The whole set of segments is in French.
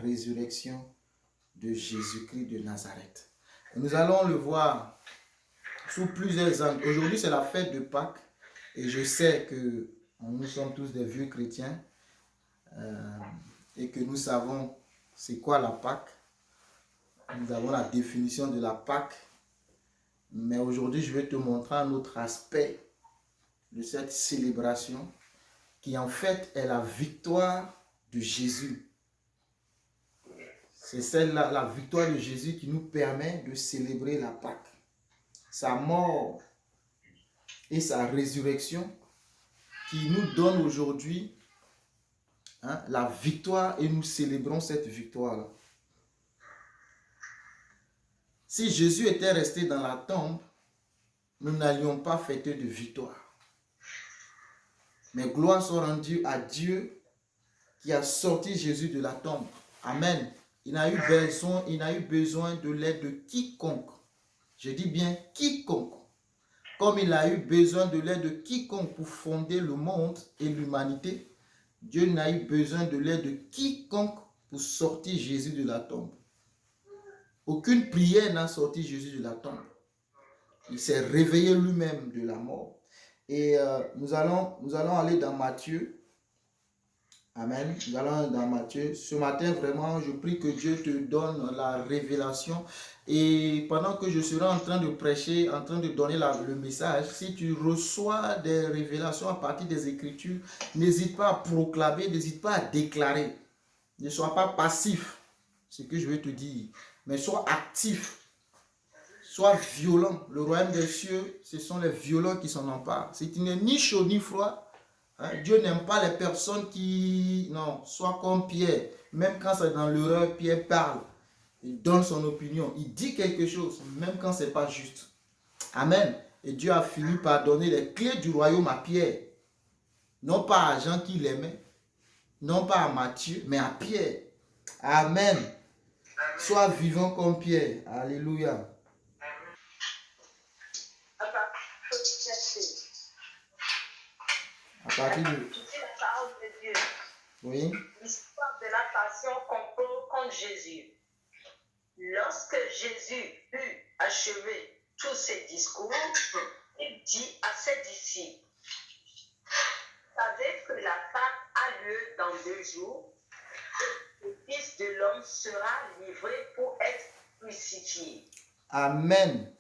résurrection de Jésus-Christ de Nazareth. Et nous allons le voir sous plusieurs angles. Aujourd'hui, c'est la fête de Pâques et je sais que nous sommes tous des vieux chrétiens et que nous savons c'est quoi la Pâque. Nous avons la définition de la Pâque, mais aujourd'hui, je vais te montrer un autre aspect de cette célébration qui en fait est la victoire de Jésus. C'est celle-là, la victoire de Jésus qui nous permet de célébrer la Pâque. Sa mort et sa résurrection qui nous donne aujourd'hui la victoire et nous célébrons cette victoire-là. Si Jésus était resté dans la tombe, nous n'allions pas fêter de victoire. Mais gloire soit rendue à Dieu qui a sorti Jésus de la tombe. Amen. Il n'a eu besoin de l'aide de quiconque. Je dis bien quiconque. Comme il a eu besoin de l'aide de quiconque pour fonder le monde et l'humanité, Dieu n'a eu besoin de l'aide de quiconque pour sortir Jésus de la tombe. Aucune prière n'a sorti Jésus de la tombe. Il s'est réveillé lui-même de la mort. Et nous allons aller dans Matthieu. Amen. Nous allons dans Matthieu. Ce matin, vraiment, je prie que Dieu te donne la révélation. Et pendant que je serai en train de prêcher, en train de donner le message, si tu reçois des révélations à partir des Écritures, n'hésite pas à proclamer, n'hésite pas à déclarer. Ne sois pas passif, c'est ce que je vais te dire, mais sois actif, sois violent. Le royaume des cieux, ce sont les violents qui s'en emparent. Si tu n'es ni chaud ni froid, Dieu n'aime pas les personnes qui... Non, sois comme Pierre. Même quand c'est dans l'erreur, Pierre parle. Il donne son opinion. Il dit quelque chose, même quand ce n'est pas juste. Amen. Et Dieu a fini par donner les clés du royaume à Pierre. Non pas à Jean qui l'aimait, non pas à Matthieu, mais à Pierre. Amen. Sois vivant comme Pierre. Alléluia. À partir de... la parole de Dieu. Oui. L'histoire de la passion contre Jésus. Lorsque Jésus eut achevé tous ses discours, il dit à ses disciples, savez que la Pâque a lieu dans 2 jours, le Fils de l'homme sera livré pour être crucifié. Amen.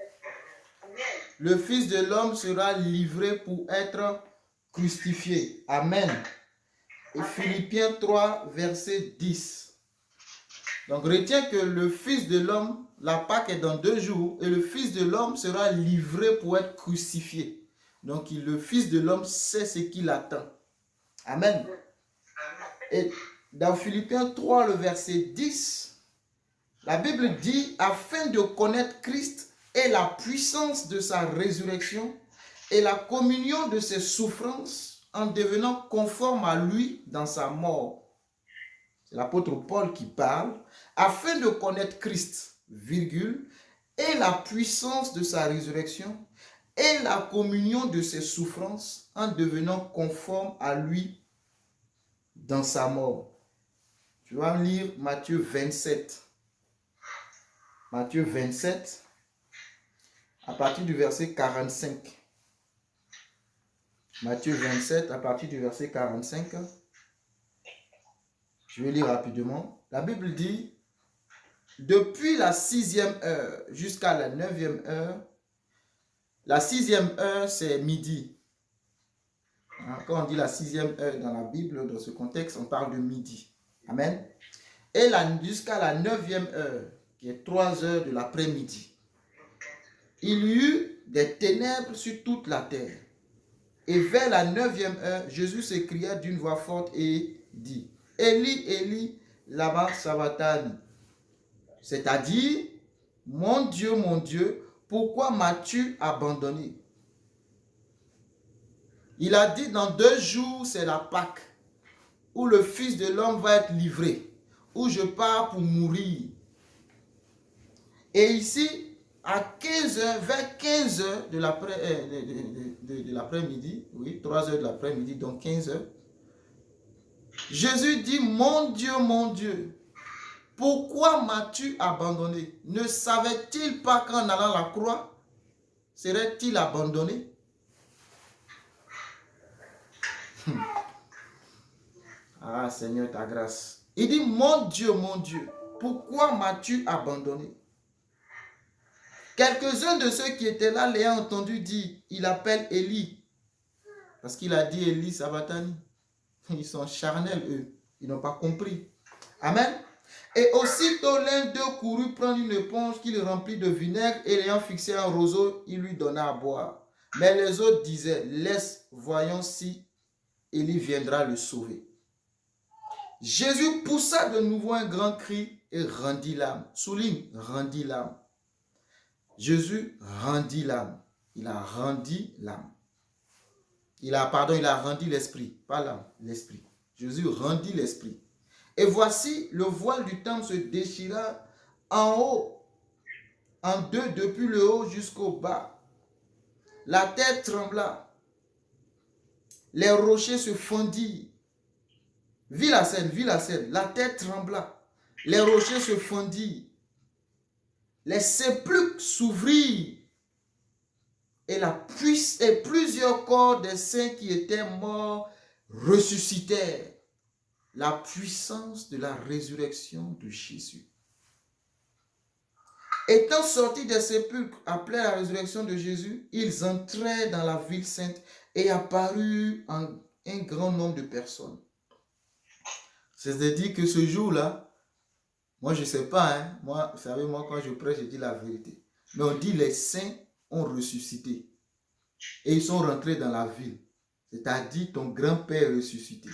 Amen. Le Fils de l'homme sera livré pour être crucifié. Amen. Et Amen. Philippiens 3, verset 10. Donc retiens que le Fils de l'homme, la Pâque est dans 2 jours, et le Fils de l'homme sera livré pour être crucifié. Donc le Fils de l'homme sait ce qu'il attend. Amen. Et dans Philippiens 3, le verset 10, la Bible dit, afin de connaître Christ et la puissance de sa résurrection et la communion de ses souffrances en devenant conforme à lui dans sa mort. C'est l'apôtre Paul qui parle, afin de connaître Christ, virgule, et la puissance de sa résurrection et la communion de ses souffrances en devenant conforme à lui dans sa mort. Tu vas lire Matthieu 27. Matthieu 27, à partir du verset 45. Matthieu 27, à partir du verset 45. Je vais lire rapidement. La Bible dit, depuis la 6e heure jusqu'à la 9e heure, la 6e heure c'est midi. Quand on dit la 6e heure dans la Bible, dans ce contexte, on parle de midi. Amen. Et jusqu'à la 9e heure, qui est 3 heures de l'après-midi, il y eut des ténèbres sur toute la terre. Et vers la 9e heure, Jésus s'écria d'une voix forte et dit, Eli, Eli, lama sabachthani. C'est-à-dire, mon Dieu, pourquoi m'as-tu abandonné? Il a dit, dans 2 jours, c'est la Pâque, où le Fils de l'homme va être livré, où je pars pour mourir. Et ici, à 15h, vers 15h de l'après-midi, oui, 3 heures de l'après-midi, donc 15h, Jésus dit, mon Dieu, pourquoi m'as-tu abandonné? Ne savait-il pas qu'en allant à la croix, serait-il abandonné? Ah Seigneur, ta grâce. Il dit, mon Dieu, pourquoi m'as-tu abandonné? Quelques-uns de ceux qui étaient là l'ayant entendu dire, il appelle Élie. Parce qu'il a dit Élie Sabatani. Ils sont charnels, eux. Ils n'ont pas compris. Amen. Et aussitôt l'un d'eux courut prendre une éponge qu'il remplit de vinaigre et l'ayant fixé un roseau, il lui donna à boire. Mais les autres disaient, laisse, voyons si Élie viendra le sauver. Jésus poussa de nouveau un grand cri et rendit l'âme. Souligne, rendit l'âme. Jésus rendit l'âme. Il a rendu l'âme. Il a rendu l'esprit, pas l'âme, l'esprit. Jésus rendit l'esprit. Et voici, le voile du temple se déchira en haut, en deux, depuis le haut jusqu'au bas. La terre trembla. Les rochers se fondirent. Vis la scène. La terre trembla. Les rochers se fondirent. Les sépulcres s'ouvrirent. Et plusieurs corps des saints qui étaient morts ressuscitèrent. La puissance de la résurrection de Jésus. Étant sortis des sépulcres après la résurrection de Jésus, ils entrèrent dans la ville sainte et apparut un grand nombre de personnes. C'est-à-dire que ce jour-là, moi je ne sais pas, hein, moi, vous savez, moi quand je prêche, je dis la vérité. Mais on dit les saints ont ressuscité et ils sont rentrés dans la ville. C'est-à-dire ton grand-père est ressuscité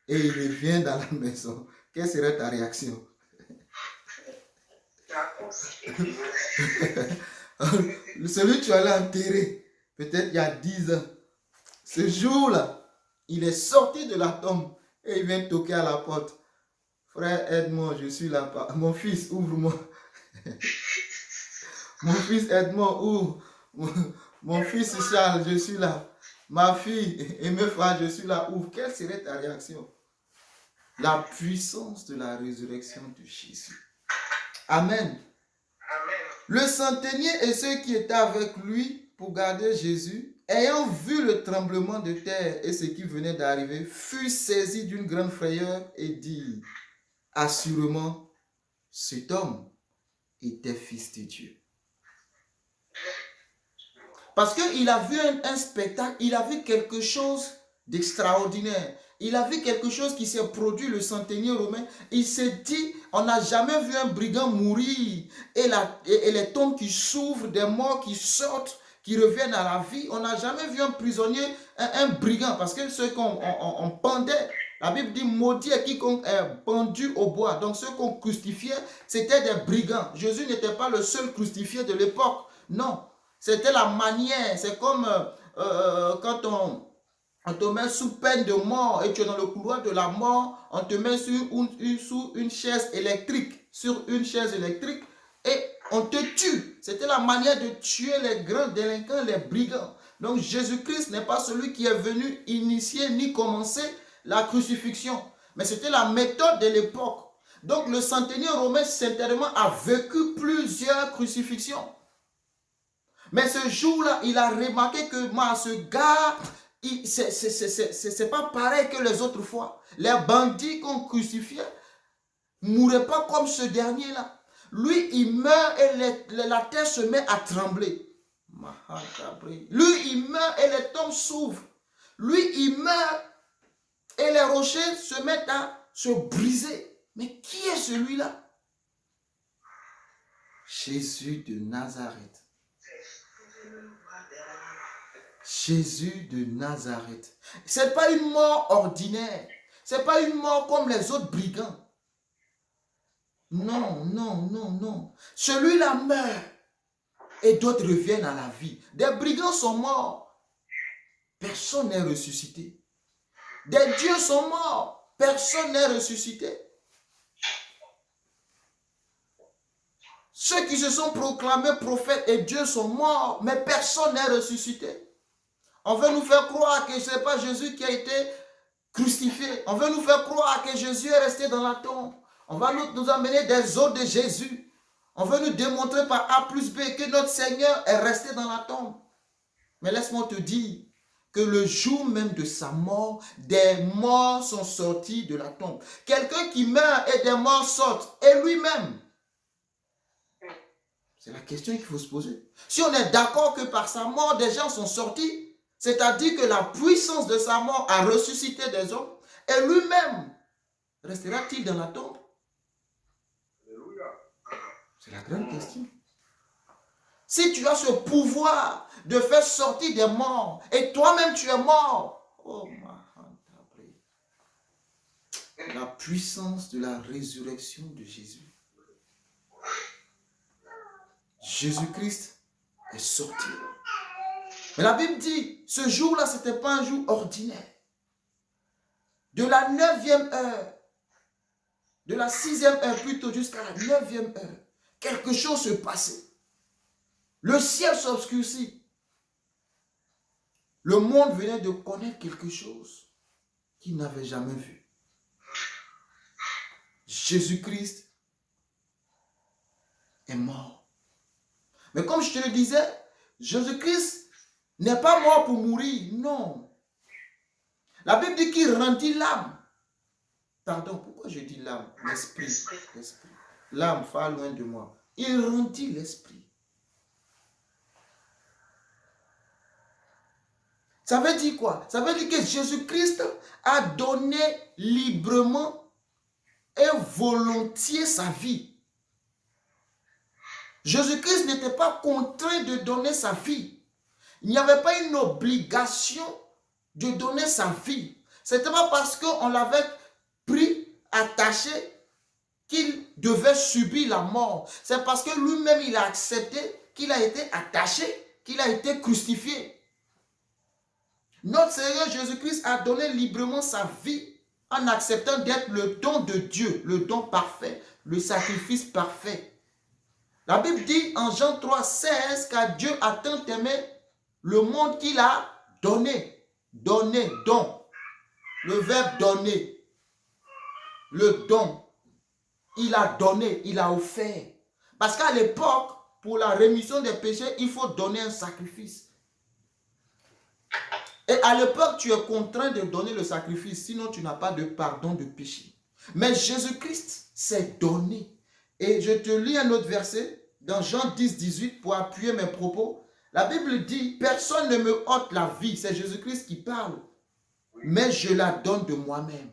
et il revient dans la maison. Quelle serait ta réaction? Celui que tu allais enterrer, peut-être il y a 10 ans. Ce jour-là, il est sorti de la tombe et il vient toquer à la porte. Frère, aide-moi, je suis là. Mon fils, ouvre-moi. Mon fils, aide-moi, ouvre. Mon fils Charles, je suis là. Ma fille et mes frères, je suis là, ouvre. Quelle serait ta réaction? La puissance de la résurrection de Jésus. Amen. Amen. Le centenier et ceux qui étaient avec lui pour garder Jésus, ayant vu le tremblement de terre et ce qui venait d'arriver, furent saisis d'une grande frayeur et dirent, assurément, cet homme était fils de Dieu. Parce qu'il a vu un spectacle, il a vu quelque chose d'extraordinaire. Il a vu quelque chose qui s'est produit, le centenier romain. Il s'est dit, on n'a jamais vu un brigand mourir. Et les tombes qui s'ouvrent, des morts qui sortent, qui reviennent à la vie. On n'a jamais vu un prisonnier, un brigand. Parce que ceux qu'on pendait, la Bible dit, maudit est quiconque est pendu au bois. Donc ceux qu'on crucifiait, c'était des brigands. Jésus n'était pas le seul crucifié de l'époque. Non, c'était la manière. C'est comme quand on te met sous peine de mort et tu es dans le couloir de la mort, on te met sous une chaise électrique, et on te tue. C'était la manière de tuer les grands délinquants, les brigands. Donc Jésus-Christ n'est pas celui qui est venu initier ni commencer la crucifixion, mais c'était la méthode de l'époque. Donc le centenier romain certainement a vécu plusieurs crucifixions. Mais ce jour-là, il a remarqué que moi, ce gars, c'est pas pareil que les autres fois. Les bandits qu'on crucifiait ne mouraient pas comme ce dernier-là. Lui, il meurt et la terre se met à trembler. Lui, il meurt et les tombes s'ouvrent. Lui, il meurt et les rochers se mettent à se briser. Mais qui est celui-là? Jésus de Nazareth. Jésus de Nazareth. Ce n'est pas une mort ordinaire. Ce n'est pas une mort comme les autres brigands. Non, non, non, non. Celui-là meurt et d'autres reviennent à la vie. Des brigands sont morts. Personne n'est ressuscité. Des dieux sont morts. Personne n'est ressuscité. Ceux qui se sont proclamés prophètes et dieux sont morts, mais personne n'est ressuscité. On veut nous faire croire que ce n'est pas Jésus qui a été crucifié. On veut nous faire croire que Jésus est resté dans la tombe. On va nous amener des os de Jésus. On veut nous démontrer par A plus B que notre Seigneur est resté dans la tombe. Mais laisse-moi te dire que le jour même de sa mort, des morts sont sortis de la tombe. Quelqu'un qui meurt et des morts sortent, et lui-même. C'est la question qu'il faut se poser. Si on est d'accord que par sa mort, des gens sont sortis, c'est-à-dire que la puissance de sa mort a ressuscité des hommes, et lui-même, restera-t-il dans la tombe? C'est la grande question. Si tu as ce pouvoir de faire sortir des morts, et toi-même tu es mort, oh la puissance de la résurrection de Jésus. Jésus-Christ est sorti. Mais la Bible dit, ce jour-là, ce n'était pas un jour ordinaire. De la 9e heure, de la 6e heure plutôt jusqu'à la 9e heure, quelque chose se passait. Le ciel s'obscurcit. Le monde venait de connaître quelque chose qu'il n'avait jamais vu. Jésus-Christ est mort. Mais comme je te le disais, Jésus-Christ n'est pas mort pour mourir, non. La Bible dit qu'il rendit l'âme. Pardon, pourquoi je dis l'âme? L'esprit. L'âme, va loin de moi. Il rendit l'esprit. Ça veut dire quoi? Ça veut dire que Jésus-Christ a donné librement et volontiers sa vie. Jésus-Christ n'était pas contraint de donner sa vie. Il n'y avait pas une obligation de donner sa vie. Ce n'était pas parce qu'on l'avait pris, attaché, qu'il devait subir la mort. C'est parce que lui-même, il a accepté qu'il a été attaché, qu'il a été crucifié. Notre Seigneur Jésus-Christ a donné librement sa vie en acceptant d'être le don de Dieu, le don parfait, le sacrifice parfait. La Bible dit en Jean 3, 16 qu'à Dieu a tant aimé le monde qu'il a donné. Donné, don. Le verbe donner. Le don. Il a donné, il a offert. Parce qu'à l'époque, pour la rémission des péchés, il faut donner un sacrifice. Et à l'époque, tu es contraint de donner le sacrifice, sinon tu n'as pas de pardon de péché. Mais Jésus-Christ s'est donné. Et je te lis un autre verset, dans Jean 10, 18, pour appuyer mes propos. La Bible dit, personne ne me ôte la vie, c'est Jésus-Christ qui parle, mais je la donne de moi-même.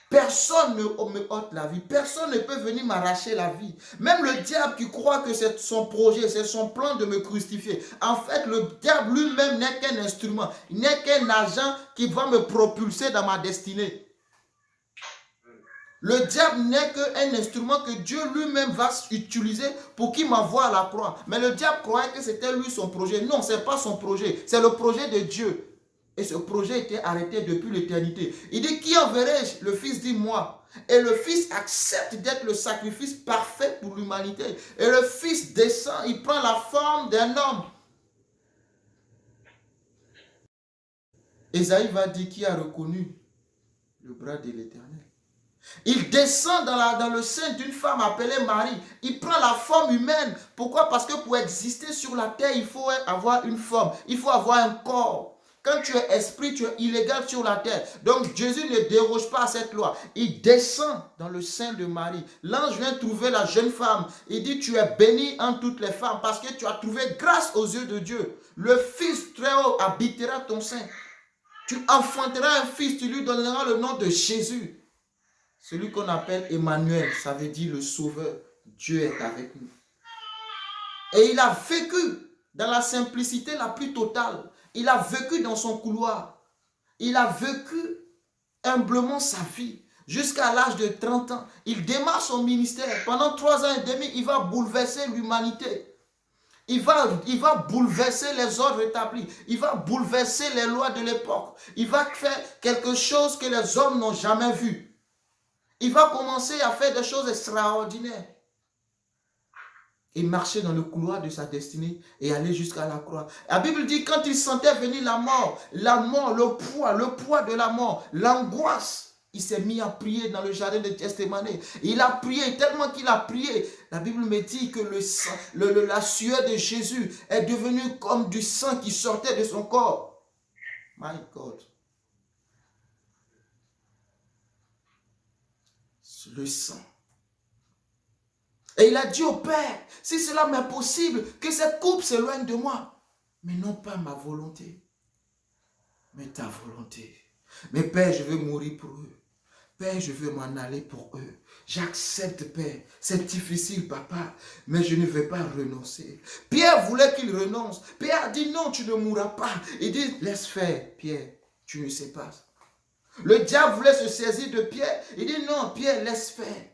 Personne ne me ôte la vie. Personne ne peut venir m'arracher la vie. Même le diable qui croit que c'est son projet, c'est son plan de me crucifier. En fait, le diable lui-même n'est qu'un instrument. Il n'est qu'un agent qui va me propulser dans ma destinée. Le diable n'est qu'un instrument que Dieu lui-même va utiliser pour qu'il m'envoie à la croix. Mais le diable croyait que c'était lui son projet. Non, ce n'est pas son projet. C'est le projet de Dieu. Et ce projet était arrêté depuis l'éternité. Il dit, qui enverrai-je? Le Fils dit, moi. Et le Fils accepte d'être le sacrifice parfait pour l'humanité. Et le Fils descend, il prend la forme d'un homme. Ésaïe va dire qui a reconnu le bras de l'Éternel. Il descend dans le sein d'une femme appelée Marie. Il prend la forme humaine. Pourquoi? Parce que pour exister sur la terre, il faut avoir une forme. Il faut avoir un corps. Quand tu es esprit, tu es illégal sur la terre. Donc Jésus ne déroge pas à cette loi. Il descend dans le sein de Marie. L'ange vient trouver la jeune femme. Il dit, tu es bénie entre toutes les femmes parce que tu as trouvé grâce aux yeux de Dieu. Le Fils très haut habitera ton sein. Tu enfanteras un fils, tu lui donneras le nom de Jésus. Celui qu'on appelle Emmanuel, ça veut dire le Sauveur. Dieu est avec nous. Et il a vécu dans la simplicité la plus totale. Il a vécu dans son couloir. Il a vécu humblement sa vie. Jusqu'à l'âge de 30 ans. Il démarre son ministère. Pendant 3 ans et demi, il va bouleverser l'humanité. Il va bouleverser les ordres établis. Il va bouleverser les lois de l'époque. Il va faire quelque chose que les hommes n'ont jamais vu. Il va commencer à faire des choses extraordinaires. Il marchait dans le couloir de sa destinée et allait jusqu'à la croix. La Bible dit quand il sentait venir la mort, le poids de la mort, l'angoisse, il s'est mis à prier dans le jardin de Gethsemane. Il a prié, tellement qu'il a prié. La Bible me dit que le sang, la sueur de Jésus est devenue comme du sang qui sortait de son corps. My God. Le sang. Et il a dit au Père, si cela m'est possible, que cette coupe s'éloigne de moi. Mais non pas ma volonté, mais ta volonté. Mais Père, je veux mourir pour eux. Père, je veux m'en aller pour eux. J'accepte, Père. C'est difficile, papa, mais je ne vais pas renoncer. Pierre voulait qu'il renonce. Pierre a dit non, tu ne mourras pas. Il dit, laisse faire, Pierre, tu ne sais pas. Le diable voulait se saisir de Pierre. Il dit non, Pierre, laisse faire.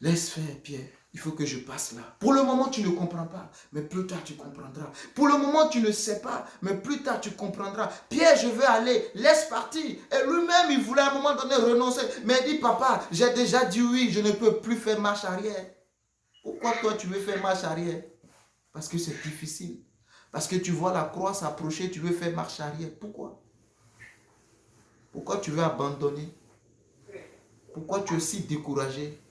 Laisse faire, Pierre. Il faut que je passe là. Pour le moment, tu ne comprends pas, mais plus tard, tu comprendras. Pour le moment, tu ne sais pas, mais plus tard, tu comprendras. Pierre, je veux aller, laisse partir. Et lui-même, il voulait à un moment donné renoncer. Mais il dit, papa, j'ai déjà dit oui, je ne peux plus faire marche arrière. Pourquoi toi, tu veux faire marche arrière? Parce que c'est difficile. Parce que tu vois la croix s'approcher, tu veux faire marche arrière. Pourquoi? Pourquoi tu veux abandonner? Pourquoi tu es si découragé?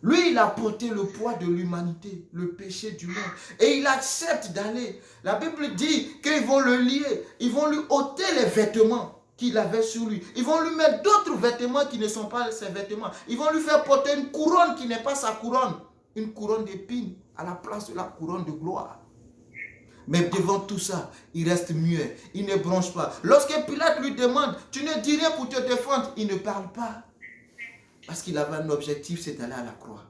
Lui, il a porté le poids de l'humanité, le péché du monde. Et il accepte d'aller. La Bible dit qu'ils vont le lier. Ils vont lui ôter les vêtements qu'il avait sur lui. Ils vont lui mettre d'autres vêtements qui ne sont pas ses vêtements. Ils vont lui faire porter une couronne qui n'est pas sa couronne. Une couronne d'épines à la place de la couronne de gloire. Mais devant tout ça, il reste muet. Il ne bronche pas. Lorsque Pilate lui demande, tu ne dis rien pour te défendre, il ne parle pas. Parce qu'il avait un objectif, c'est d'aller à la croix.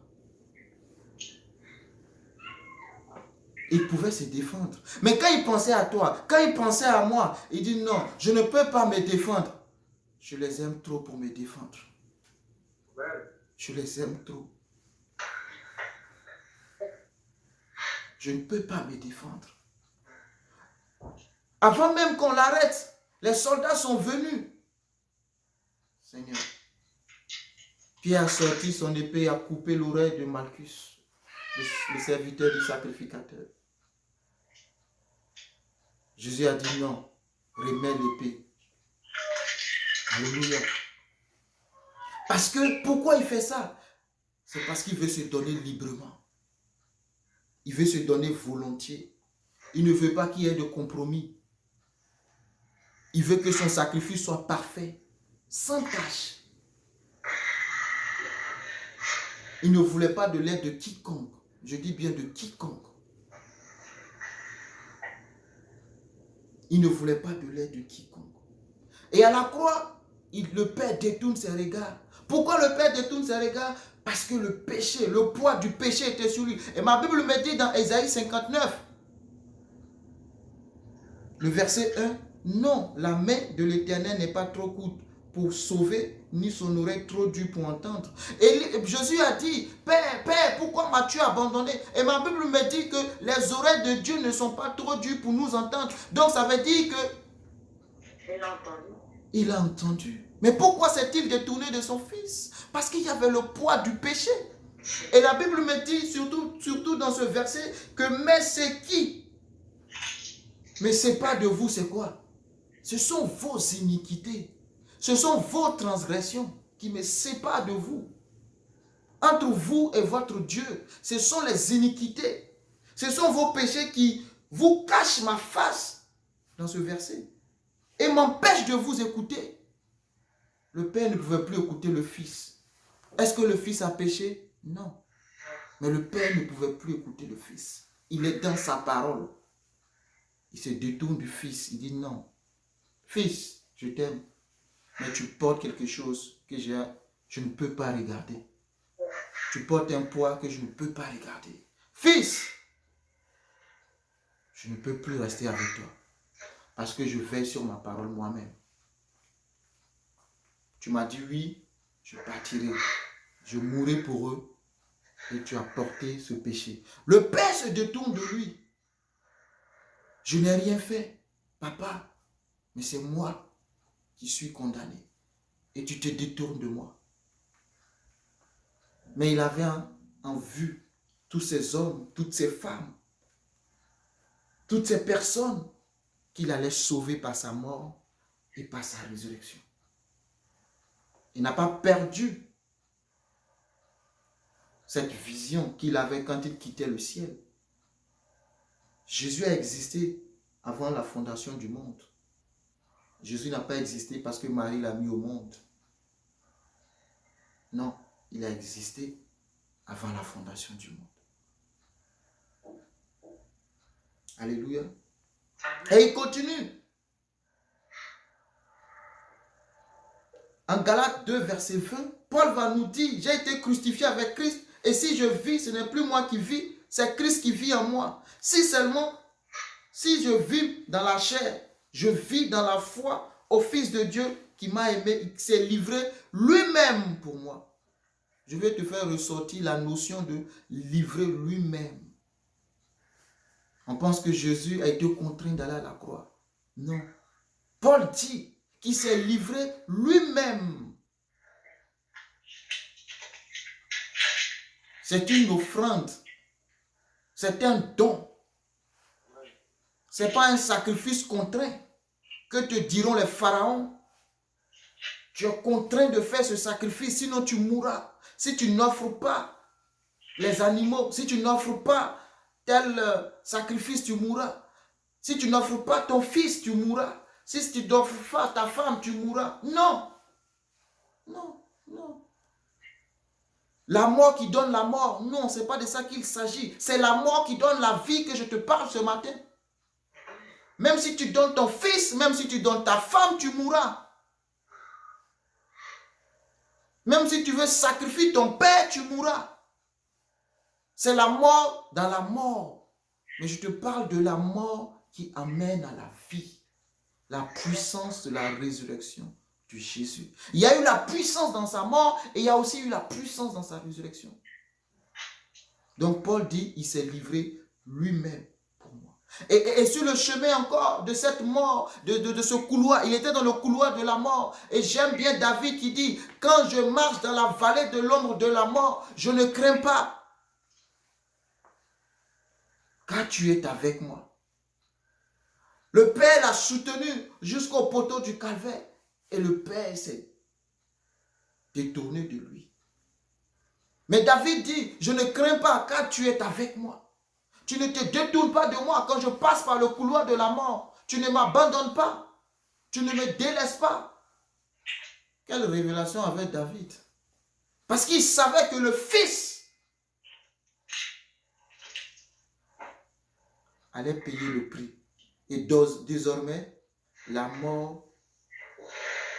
Il pouvait se défendre. Mais quand il pensait à toi, quand il pensait à moi, il dit non, je ne peux pas me défendre. Je les aime trop pour me défendre. Je les aime trop. Je ne peux pas me défendre. Avant même qu'on l'arrête, les soldats sont venus. Seigneur. Pierre a sorti son épée et a coupé l'oreille de Malchus, le serviteur du sacrificateur. Jésus a dit non, remets l'épée. Alléluia. Parce que, pourquoi il fait ça? C'est parce qu'il veut se donner librement. Il veut se donner volontiers. Il ne veut pas qu'il y ait de compromis. Il veut que son sacrifice soit parfait, sans tache. Il ne voulait pas de l'aide de quiconque. Je dis bien de quiconque. Il ne voulait pas de l'aide de quiconque. Et à la croix, le Père détourne ses regards. Pourquoi le Père détourne ses regards? Parce que le péché, le poids du péché était sur lui. Et ma Bible me dit dans Ésaïe 59, le verset 1, non, la main de l'Éternel n'est pas trop courte pour sauver, ni son oreille trop dure pour entendre. Et Jésus a dit, Père, Père, pourquoi m'as-tu abandonné? Et ma Bible me dit que les oreilles de Dieu ne sont pas trop dures pour nous entendre. Donc ça veut dire que Il a entendu. Il a entendu. Mais pourquoi s'est-il détourné de son fils? Parce qu'il y avait le poids du péché. Et la Bible me dit, surtout dans ce verset, que mais c'est qui? Mais c'est pas de vous, c'est quoi? Ce sont vos iniquités. Ce sont vos transgressions qui me séparent de vous. Entre vous et votre Dieu, ce sont les iniquités. Ce sont vos péchés qui vous cachent ma face dans ce verset et m'empêchent de vous écouter. Le Père ne pouvait plus écouter le Fils. Est-ce que le Fils a péché? Non. Mais le Père ne pouvait plus écouter le Fils. Il est dans sa parole. Il se détourne du Fils. Il dit non. Fils, je t'aime. Mais tu portes quelque chose que je ne peux pas regarder. Tu portes un poids que je ne peux pas regarder. Fils, je ne peux plus rester avec toi. Parce que je veille sur ma parole moi-même. Tu m'as dit oui, je partirai. Je mourrai pour eux. Et tu as porté ce péché. Le Père se détourne de lui. Je n'ai rien fait, papa. Mais c'est moi qui suis condamné. Et tu te détournes de moi. Mais il avait en vue tous ces hommes, toutes ces femmes, toutes ces personnes qu'il allait sauver par sa mort et par sa résurrection. Il n'a pas perdu cette vision qu'il avait quand il quittait le ciel. Jésus a existé avant la fondation du monde. Jésus n'a pas existé parce que Marie l'a mis au monde. Non, il a existé avant la fondation du monde. Alléluia. Et il continue. En Galates 2, verset 20, Paul va nous dire, j'ai été crucifié avec Christ, et si je vis, ce n'est plus moi qui vis, c'est Christ qui vit en moi. Si je vis dans la chair, je vis dans la foi au Fils de Dieu qui m'a aimé, qui s'est livré lui-même pour moi. Je vais te faire ressortir la notion de livrer lui-même. On pense que Jésus a été contraint d'aller à la croix. Non. Paul dit qu'il s'est livré lui-même. C'est une offrande. C'est un don. Ce n'est pas un sacrifice contraint que te diront les pharaons. Tu es contraint de faire ce sacrifice, sinon tu mourras. Si tu n'offres pas les animaux, si tu n'offres pas tel sacrifice, tu mourras. Si tu n'offres pas ton fils, tu mourras. Si tu n'offres pas ta femme, tu mourras. Non. Non, non. La mort qui donne la mort, non, ce n'est pas de ça qu'il s'agit. C'est la mort qui donne la vie que je te parle ce matin. Même si tu donnes ton fils, même si tu donnes ta femme, tu mourras. Même si tu veux sacrifier ton père, tu mourras. C'est la mort dans la mort. Mais je te parle de la mort qui amène à la vie. La puissance de la résurrection de Jésus. Il y a eu la puissance dans sa mort et il y a aussi eu la puissance dans sa résurrection. Donc Paul dit, il s'est livré lui-même pour moi. Et sur le chemin encore de cette mort, de ce couloir, il était dans le couloir de la mort. Et j'aime bien David qui dit, quand je marche dans la vallée de l'ombre de la mort, je ne crains pas. Car tu es avec moi. Le Père l'a soutenu jusqu'au poteau du calvaire. Et le Père s'est détourné de lui. Mais David dit, je ne crains pas car tu es avec moi. Tu ne te détournes pas de moi quand je passe par le couloir de la mort. Tu ne m'abandonnes pas. Tu ne me délaisses pas. Quelle révélation avait David? Parce qu'il savait que le Fils allait payer le prix. Et désormais, la mort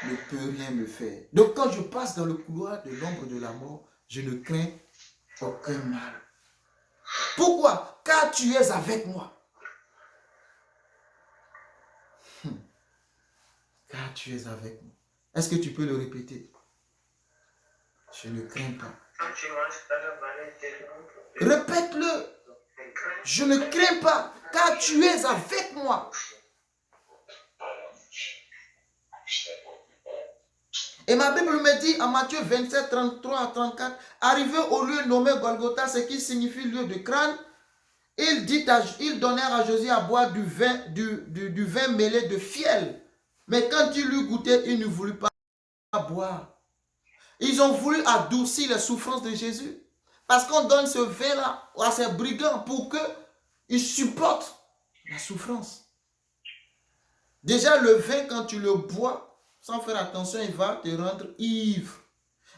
ne peut rien me faire. Donc quand je passe dans le couloir de l'ombre de la mort, je ne crains aucun mal. Pourquoi? Car tu es avec moi. Car tu es avec moi. Est-ce que tu peux le répéter? Je ne crains pas. Répète-le. Je ne crains pas, car tu es avec moi. Et ma Bible me dit en Matthieu 27, 33 à 34, arrivé au lieu nommé Golgotha, ce qui signifie lieu de crâne, ils donnèrent à Jésus à boire du vin mêlé de fiel. Mais quand il eut goûté, il ne voulut pas boire. Ils ont voulu adoucir les souffrances de Jésus. Parce qu'on donne ce vin-là à ces brigands pour qu'ils supportent la souffrance. Déjà, le vin, quand tu le bois, sans faire attention, il va te rendre ivre.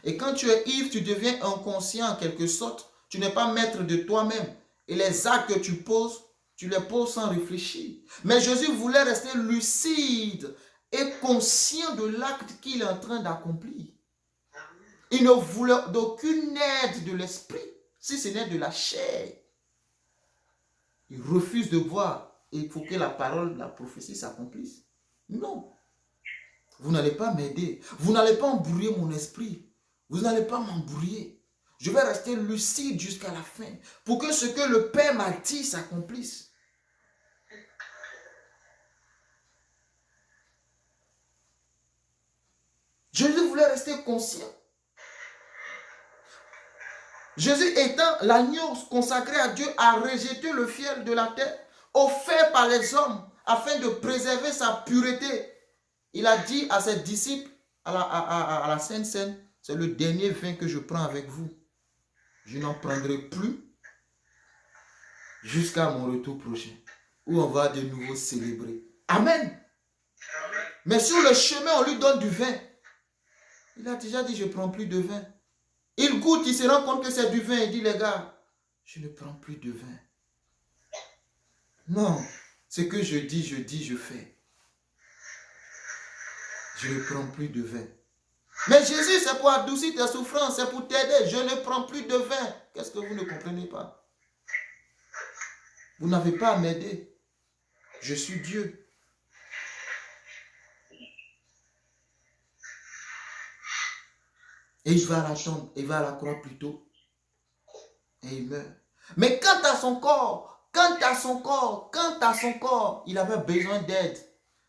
Et quand tu es ivre, tu deviens inconscient en quelque sorte. Tu n'es pas maître de toi-même. Et les actes que tu poses, tu les poses sans réfléchir. Mais Jésus voulait rester lucide et conscient de l'acte qu'il est en train d'accomplir. Il ne voulait d'aucune aide de l'esprit, si ce n'est de la chair. Il refuse de voir. Et il faut que la parole, la prophétie s'accomplisse. Non. Vous n'allez pas m'aider. Vous n'allez pas embrouiller mon esprit. Vous n'allez pas m'embrouiller. Je vais rester lucide jusqu'à la fin. Pour que ce que le Père m'a dit s'accomplisse. Jésus voulait rester conscient. Jésus étant l'agneau consacré à Dieu a rejeté le fiel de la terre offert par les hommes afin de préserver sa pureté Il a dit à ses disciples à la Sainte Seine, c'est le dernier vin que je prends avec vous. Je n'en prendrai plus jusqu'à mon retour prochain, où on va de nouveau célébrer. Amen. Mais sur le chemin, on lui donne du vin. Il a déjà dit, je ne prends plus de vin. Il goûte, il se rend compte que c'est du vin. Il dit, les gars, je ne prends plus de vin. Non, ce que je dis, je fais. Je ne prends plus de vin. Mais Jésus, c'est pour adoucir tes souffrances, c'est pour t'aider. Je ne prends plus de vin. Qu'est-ce que vous ne comprenez pas? Vous n'avez pas à m'aider. Je suis Dieu. Et il va à la tombe, il va à la croix plutôt. Et il meurt. Mais quant à son corps, il avait besoin d'aide.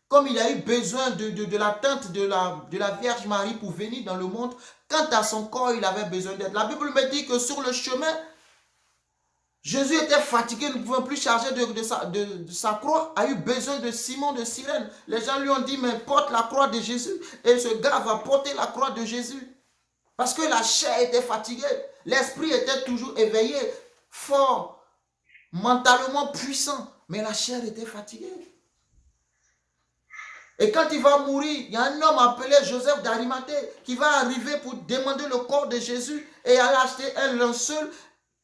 Comme il a eu besoin de la tente de la Vierge Marie pour venir dans le monde, quant à son corps, il avait besoin d'aide. La Bible me dit que sur le chemin, Jésus était fatigué, ne pouvait plus charger de sa croix, a eu besoin de Simon de Cyrène. Les gens lui ont dit, mais porte la croix de Jésus. Et ce gars va porter la croix de Jésus. Parce que la chair était fatiguée. L'esprit était toujours éveillé, fort, mentalement puissant. Mais la chair était fatiguée. Et quand il va mourir, il y a un homme appelé Joseph d'Arimathée qui va arriver pour demander le corps de Jésus et aller acheter un linceul,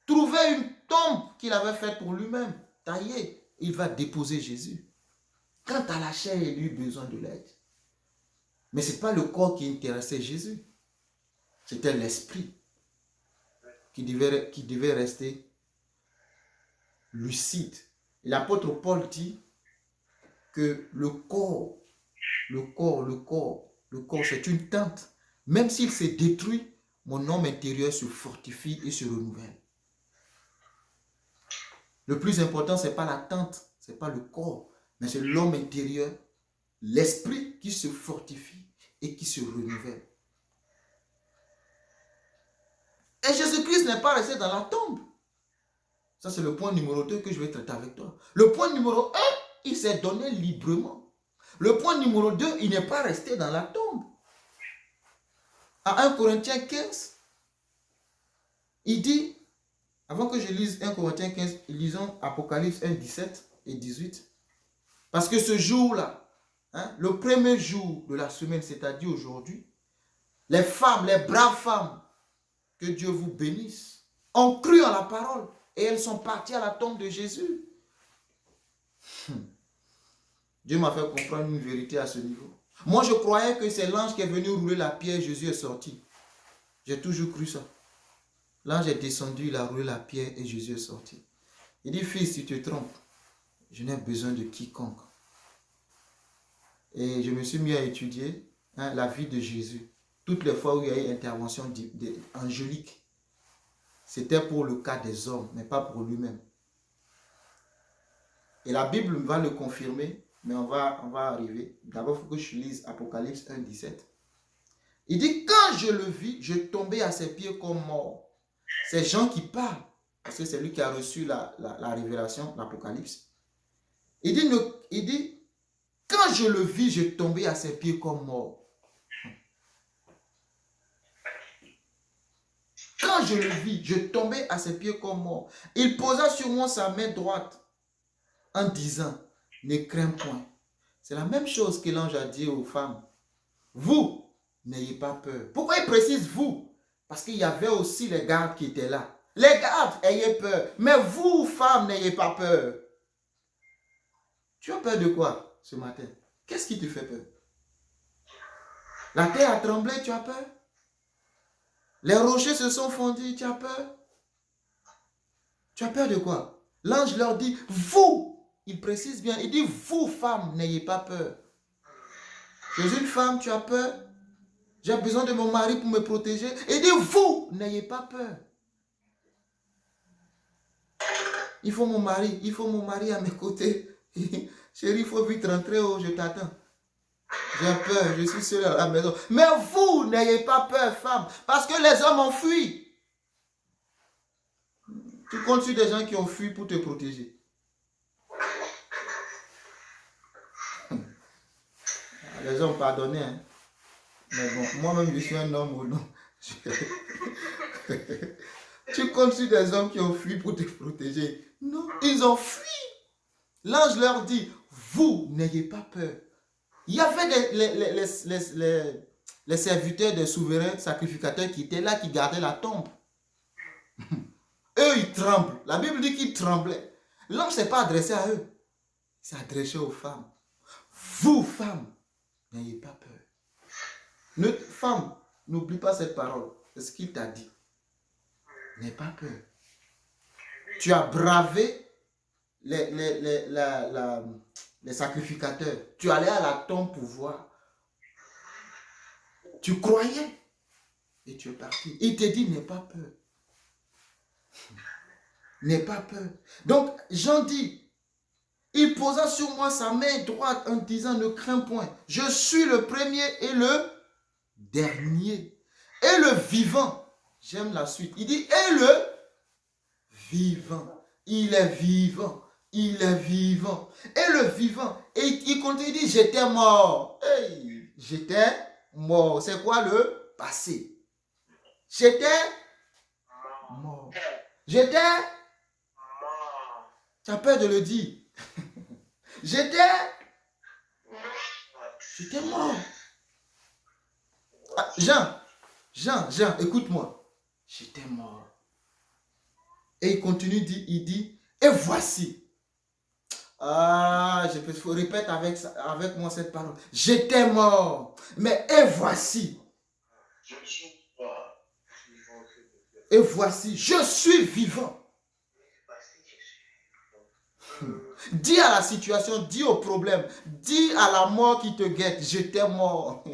trouver une tombe qu'il avait faite pour lui-même, taillée. Il va déposer Jésus. Quant à la chair, il eut besoin de l'aide. Mais ce n'est pas le corps qui intéressait Jésus. C'était l'esprit qui devait rester lucide. L'apôtre Paul dit que le corps, c'est une tente. Même s'il se détruit, mon homme intérieur se fortifie et se renouvelle. Le plus important, ce n'est pas la tente, ce n'est pas le corps, mais c'est l'homme intérieur, l'esprit qui se fortifie et qui se renouvelle. Et Jésus-Christ n'est pas resté dans la tombe. Ça, c'est le point numéro 2 que je vais traiter avec toi. Le point numéro 1, il s'est donné librement. Le point numéro 2, il n'est pas resté dans la tombe. À 1 Corinthiens 15, il dit, avant que je lise 1 Corinthiens 15, lisons Apocalypse 1, 17 et 18. Parce que ce jour-là, le premier jour de la semaine, c'est-à-dire aujourd'hui, les femmes, les braves femmes, que Dieu vous bénisse, ont cru en la parole et elles sont parties à la tombe de Jésus. Dieu m'a fait comprendre une vérité à ce niveau. Moi, je croyais que c'est l'ange qui est venu rouler la pierre, Jésus est sorti. J'ai toujours cru ça. L'ange est descendu, il a roulé la pierre et Jésus est sorti. Il dit, fils, tu te trompes. Je n'ai besoin de quiconque. Et je me suis mis à étudier la vie de Jésus. Toutes les fois où il y a eu intervention angélique, c'était pour le cas des hommes, mais pas pour lui-même. Et la Bible va le confirmer, mais on va arriver. D'abord, il faut que je lise Apocalypse 1, 17. Il dit, quand je le vis, je tombais à ses pieds comme mort. C'est Jean qui parle, parce que c'est lui qui a reçu la révélation, l'Apocalypse. Il dit, quand je le vis, je tombais à ses pieds comme mort. Quand je le vis, je tombais à ses pieds comme mort. Il posa sur moi sa main droite en disant, ne crains point. C'est la même chose que l'ange a dit aux femmes. Vous, n'ayez pas peur. Pourquoi il précise vous? Parce qu'il y avait aussi les gardes qui étaient là. Les gardes, ayez peur. Mais vous, femmes, n'ayez pas peur. Tu as peur de quoi ce matin? Qu'est-ce qui te fait peur? La terre a tremblé, tu as peur? Les rochers se sont fondus, tu as peur? Tu as peur de quoi? L'ange leur dit, vous, il précise bien, il dit, vous, femmes, n'ayez pas peur. Je suis une femme, tu as peur? J'ai besoin de mon mari pour me protéger. Il dit, vous, n'ayez pas peur. Il faut mon mari à mes côtés. Chérie, il faut vite rentrer, oh, je t'attends. J'ai peur, je suis seule à la maison. Mais vous, n'ayez pas peur, femme, parce que les hommes ont fui. Tu comptes sur des gens qui ont fui pour te protéger. Les hommes, pardonnez. Hein. Mais bon, moi-même, je suis un homme ou non. Tu comptes sur des hommes qui ont fui pour te protéger. Non, ils ont fui. L'ange leur dit, vous n'ayez pas peur. Il y avait les serviteurs des souverains sacrificateurs qui étaient là, qui gardaient la tombe. Eux, ils tremblent. La Bible dit qu'ils tremblaient. L'homme ne s'est pas adressé à eux. Il s'est adressé aux femmes. Vous, femmes, n'ayez pas peur. Femme, n'oublie pas cette parole. C'est ce qu'il t'a dit. N'aie pas peur. Tu as bravé les sacrificateurs. Tu allais à la tombe pour voir. Tu croyais et tu es parti. Il te dit, n'aie pas peur. N'aie pas peur. Donc, Jean dit, il posa sur moi sa main droite en disant, ne crains point. Je suis le premier et le dernier. Et le vivant. J'aime la suite. Il dit, et le vivant. Il est vivant. Il est vivant. Et le vivant. Et il continue, il dit, j'étais mort. Hey, j'étais mort. C'est quoi le passé? J'étais mort. J'étais mort. Tu as peur de le dire. J'étais mort. Ah, Jean, écoute-moi. J'étais mort. Et il continue, il dit, et voici. Ah, je répète avec moi cette parole. J'étais mort, mais et voici. Et voici, je suis vivant. Dis à la situation, dis au problème, dis à la mort qui te guette, j'étais mort.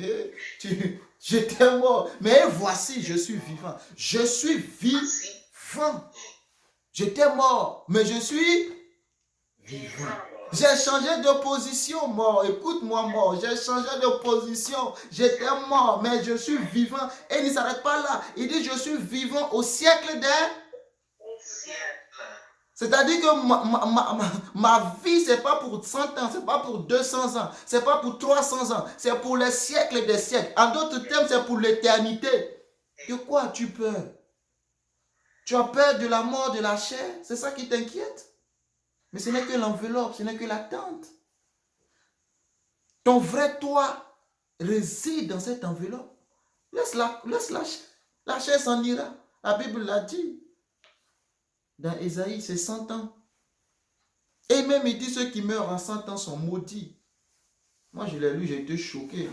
J'étais mort, mais voici, je suis vivant. Je suis vivant. J'étais mort, mais je suis vivant. J'ai changé de position, mort. Écoute-moi, mort. J'ai changé de position. J'étais mort, mais je suis vivant. Et il ne s'arrête pas là. Il dit, je suis vivant au siècle des... C'est-à-dire que ma vie, ce n'est pas pour 100 ans, ce n'est pas pour 200 ans, ce n'est pas pour 300 ans, c'est pour les siècles des siècles. En d'autres termes, c'est pour l'éternité. De quoi as-tu peur? Tu as peur de la mort de la chair? C'est ça qui t'inquiète? Mais ce n'est que l'enveloppe, ce n'est que l'attente. Ton vrai toi réside dans cette enveloppe. Laisse la chair. La chair s'en ira. La Bible l'a dit. Dans Ésaïe, c'est 100 ans. Et même il dit ceux qui meurent à 100 ans sont maudits. Moi, je l'ai lu, j'ai été choqué.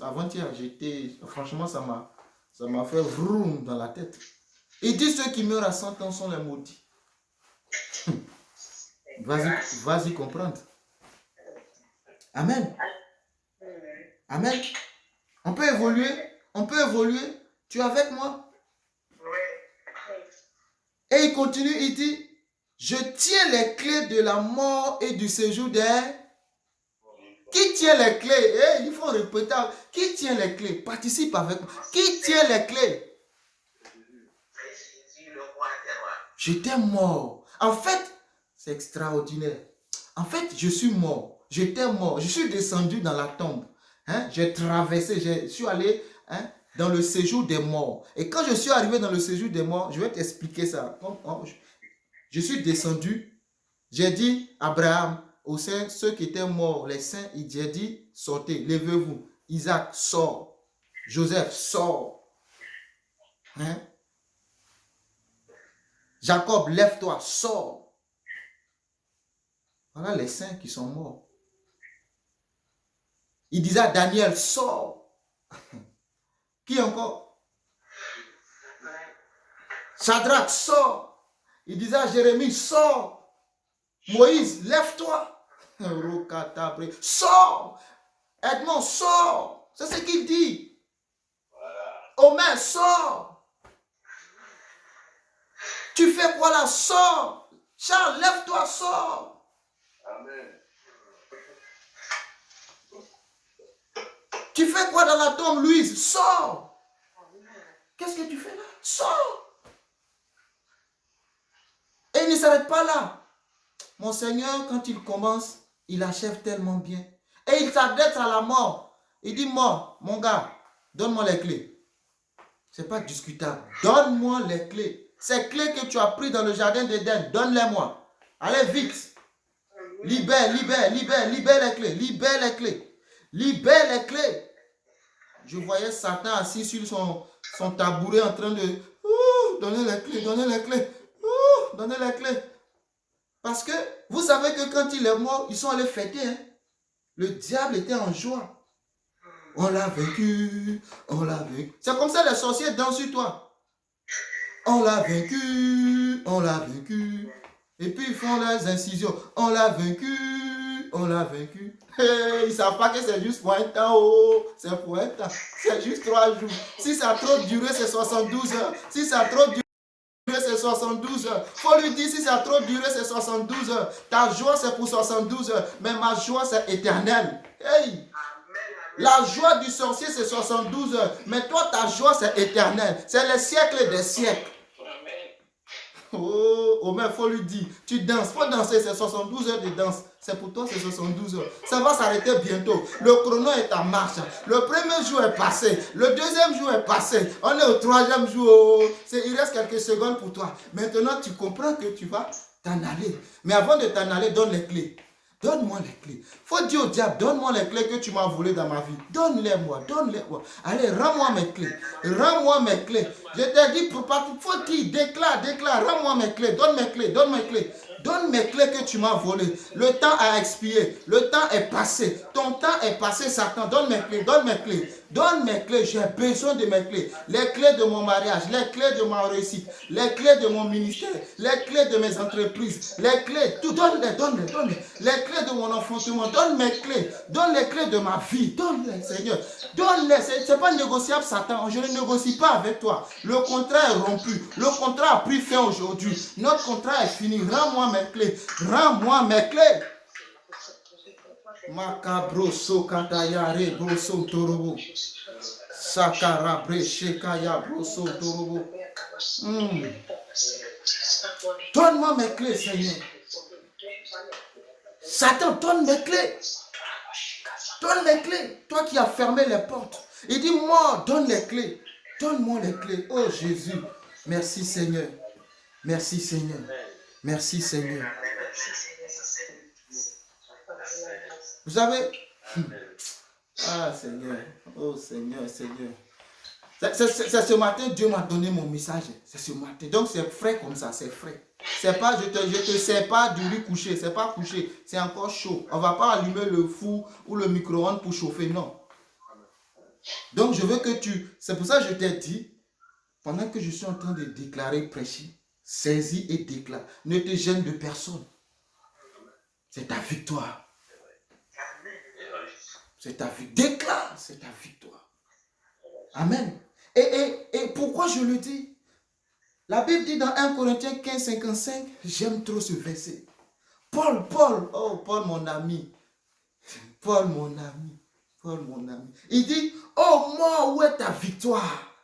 Avant-hier, franchement, ça m'a fait vroom dans la tête. Il dit ceux qui meurent à 100 ans sont les maudits. Vas-y comprendre. Amen. Amen. On peut évoluer. Tu es avec moi? Et il continue, il dit, je tiens les clés de la mort et du séjour des... Qui tient les clés? Il faut répéter. Qui tient les clés? Participe avec moi. Qui tient les clés? J'étais mort. En fait, c'est extraordinaire. En fait, je suis mort. J'étais mort. Je suis descendu dans la tombe. J'ai traversé, je suis allé dans le séjour des morts. Et quand je suis arrivé dans le séjour des morts, je vais t'expliquer ça. Je suis descendu. J'ai dit, Abraham, aux saints, ceux qui étaient morts, les saints, j'ai dit, sortez, levez-vous. Isaac, sort. Joseph, sort. Jacob, lève-toi, sors. Voilà les saints qui sont morts. Il disait à Daniel, sors. Qui encore? Shadrach, sors. Il disait à Jérémie, sors. Moïse, lève-toi. Sors. Edmond, sors. C'est ce qu'il dit. Omer, sors. Tu fais quoi là? Sors. Charles, lève-toi, sors. Amen. Tu fais quoi dans la tombe, Louise? Sors. Qu'est-ce que tu fais là? Sors. Et il ne s'arrête pas là. Mon Seigneur, quand il commence, il achève tellement bien. Et il s'adresse à la mort. Il dit, mort, mon gars, donne-moi les clés. Ce n'est pas discutable. Donne-moi les clés. Ces clés que tu as prises dans le jardin d'Éden, donne-les-moi. Allez vite. Libère les clés. Libère les clés. Libère les clés. Je voyais Satan assis sur son tabouret en train de donner les clés, donner les clés. Donner les clés. Parce que vous savez que quand il est mort, ils sont allés fêter. Hein? Le diable était en joie. On l'a vaincu, on l'a vaincu. C'est comme ça les sorciers dansent sur toi. On l'a vaincu, on l'a vaincu. Et puis ils font leurs incisions. On l'a vaincu, on l'a vaincu. Hey, ils ne savent pas que c'est juste pour un temps. Oh, c'est pour un temps. C'est juste 3 jours. Si ça a trop duré, c'est 72 heures. Si ça a trop duré, c'est 72 heures. Il faut lui dire, si ça a trop duré, c'est 72 heures. Ta joie, c'est pour 72 heures. Mais ma joie, c'est éternel. Hey! La joie du sorcier, c'est 72 heures. Mais toi, ta joie, c'est éternel. C'est les siècles des siècles. Oh, mais il faut lui dire, tu danses. Il faut danser, c'est 72 heures de danse. C'est pour toi, c'est 72 heures. Ça va s'arrêter bientôt. Le chrono est en marche. Le premier jour est passé. Le deuxième jour est passé. On est au 3e jour. Il reste quelques secondes pour toi. Maintenant, tu comprends que tu vas t'en aller. Mais avant de t'en aller, donne les clés. Donne-moi les clés. Faut dire au diable, donne-moi les clés que tu m'as volées dans ma vie. Donne-les-moi, donne-les-moi. Allez, rends-moi mes clés. Rends-moi mes clés. Je t'ai dit, faut dire, déclare, rends-moi mes clés. Donne mes clés, donne mes clés. Donne mes clés que tu m'as volées. Le temps a expiré. Le temps est passé. Ton temps est passé, Satan. Donne mes clés, donne mes clés. Donne mes clés, j'ai besoin de mes clés. Les clés de mon mariage, les clés de ma réussite, les clés de mon ministère, les clés de mes entreprises, les clés, tout, donne-les. Les clés de mon enfantement, donne mes clés. Donne les clés de ma vie, donne-les, Seigneur. Donne-les, c'est pas négociable, Satan. Je ne négocie pas avec toi. Le contrat est rompu. Le contrat a pris fin aujourd'hui. Notre contrat est fini. Rends-moi mes clés. Rends-moi mes clés. Makabroso katayare broso torobo. Sakara breshekaya broso torobo. Donne-moi mes clés, Seigneur. Satan, donne mes clés. Donne les clés. Toi qui as fermé les portes. Il dit, moi, donne les clés. Donne-moi les clés. Oh Jésus. Merci Seigneur. Merci Seigneur. Merci Seigneur. Vous savez, ah Seigneur, oh Seigneur, Seigneur. C'est ce matin, Dieu m'a donné mon message. C'est ce matin. Donc c'est frais comme ça, c'est frais. C'est pas, je te sers pas du riz couché, c'est pas couché, c'est encore chaud. On va pas allumer le four ou le micro-ondes pour chauffer, non. Donc je veux que c'est pour ça que je t'ai dit, pendant que je suis en train de déclarer, prêcher, saisis et déclare. Ne te gêne de personne. C'est ta victoire. C'est ta victoire. Déclare, c'est ta victoire. Amen. Et pourquoi je le dis? La Bible dit dans 1 Corinthiens 15, 55, j'aime trop ce verset. Paul, oh Paul mon ami. Paul mon ami. Il dit, oh mort, où est ta victoire?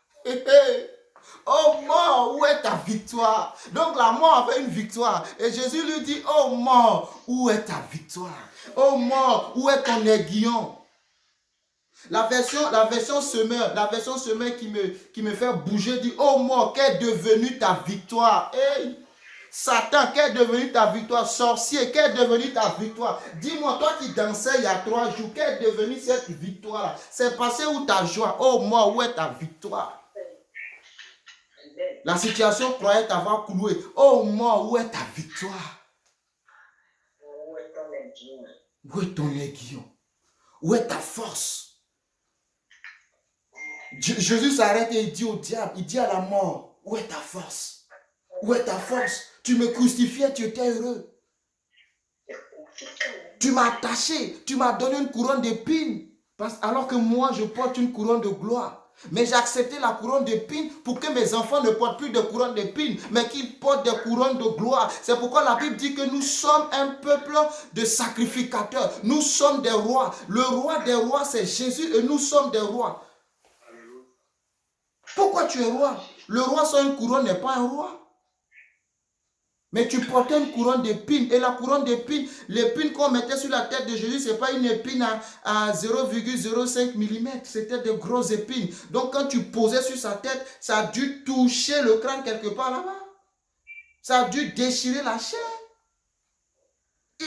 Oh mort, où est ta victoire? Donc la mort avait une victoire. Et Jésus lui dit, oh mort, où est ta victoire? Oh mort, où est ton aiguillon? La version semeur qui me fait bouger dit, oh mort, qu'est devenue ta victoire? Hey, Satan, qu'est devenue ta victoire? Sorcier, qu'est devenue ta victoire? Dis-moi, toi qui dansais il y a 3 jours, qu'est devenue cette victoire? C'est passé où ta joie? Oh mort, où est ta victoire? La situation croyait t'avoir cloué. Oh mort, où est ta victoire? Où est ton aiguillon? Où est ta force? Jésus s'arrête et il dit au diable, il dit à la mort, où est ta force? Où est ta force? Tu me crucifiais, tu étais heureux. Tu m'as attaché, tu m'as donné une couronne d'épines, alors que moi je porte une couronne de gloire. Mais j'ai accepté la couronne d'épines pour que mes enfants ne portent plus de couronne d'épines, mais qu'ils portent des couronnes de gloire. C'est pourquoi la Bible dit que nous sommes un peuple de sacrificateurs. Nous sommes des rois. Le roi des rois, c'est Jésus et nous sommes des rois. Pourquoi tu es roi? Le roi sans une couronne n'est pas un roi. Mais tu portais une couronne d'épines. Et la couronne d'épines, l'épine qu'on mettait sur la tête de Jésus, ce n'est pas une épine à 0,05 mm. C'était de grosses épines. Donc quand tu posais sur sa tête, ça a dû toucher le crâne quelque part là-bas. Ça a dû déchirer la chair.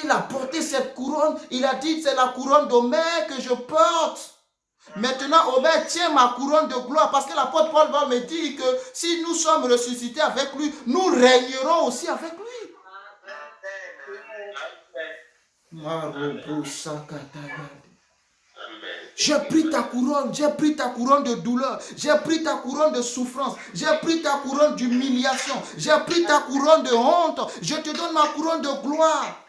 Il a porté cette couronne. Il a dit, c'est la couronne d'Omer que je porte. Maintenant, Omer tient ma couronne de gloire parce que l'apôtre Paul va me dire que si nous sommes ressuscités avec lui, nous régnerons aussi avec lui. J'ai pris ta couronne de douleur, j'ai pris ta couronne de souffrance, j'ai pris ta couronne d'humiliation, j'ai pris ta couronne de honte, je te donne ma couronne de gloire.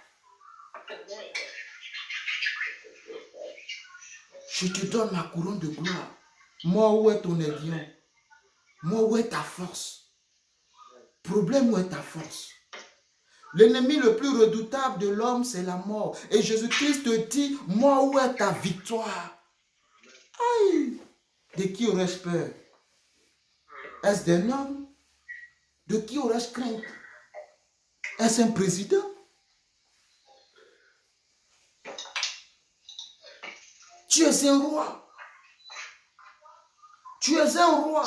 Je te donne ma couronne de gloire. Moi, où est ton aiguillon? Moi, où est ta force? Problème, où est ta force? L'ennemi le plus redoutable de l'homme, c'est la mort. Et Jésus-Christ te dit, moi, où est ta victoire? Aïe! De qui aurais-je peur? Est-ce d'un homme? De qui aurais-je crainte? Est-ce un président? Tu es un roi. Tu es un roi.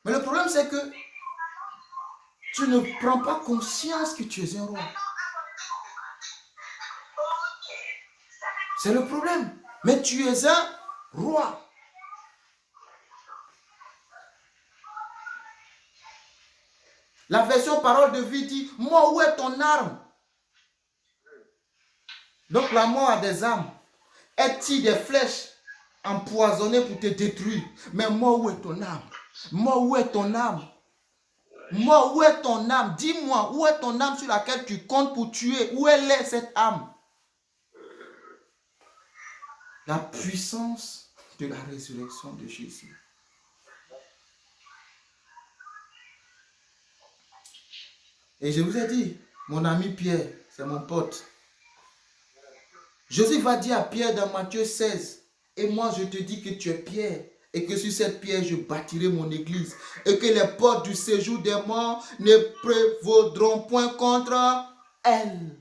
Mais le problème, c'est que tu ne prends pas conscience que tu es un roi. C'est le problème. Mais tu es un roi. La version parole de vie dit, moi, où est ton arme? Donc la mort a des armes. Elle tire des flèches empoisonnées pour te détruire. Mais moi, où est ton âme? Moi, où est ton âme? Moi, où est ton âme? Dis-moi, où est ton âme sur laquelle tu comptes pour tuer? Où elle est, cette âme? La puissance de la résurrection de Jésus. Et je vous ai dit, mon ami Pierre, c'est mon pote. Jésus va dire à Pierre dans Matthieu 16, et moi je te dis que tu es Pierre, et que sur cette pierre je bâtirai mon église, et que les portes du séjour des morts ne prévaudront point contre elle.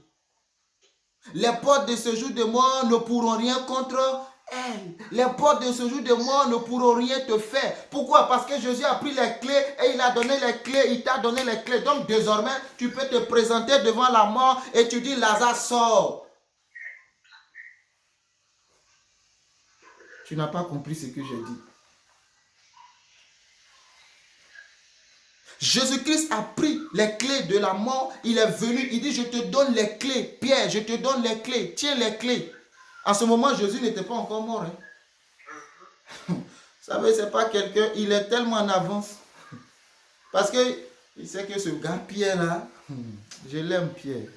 Les portes de séjour des morts ne pourront rien contre elle. Les portes de séjour des morts ne pourront rien te faire. Pourquoi? Parce que Jésus a pris les clés et il a donné les clés, il t'a donné les clés. Donc désormais, tu peux te présenter devant la mort et tu dis, Lazare, sort. Tu n'as pas compris ce que j'ai dit. Jésus-Christ a pris les clés de la mort. Il est venu, il dit, je te donne les clés. Pierre, je te donne les clés. Tiens les clés. En ce moment, Jésus n'était pas encore mort. Hein. Vous savez, ce n'est pas quelqu'un, il est tellement en avance. Parce que il sait que ce gars Pierre-là, je l'aime Pierre.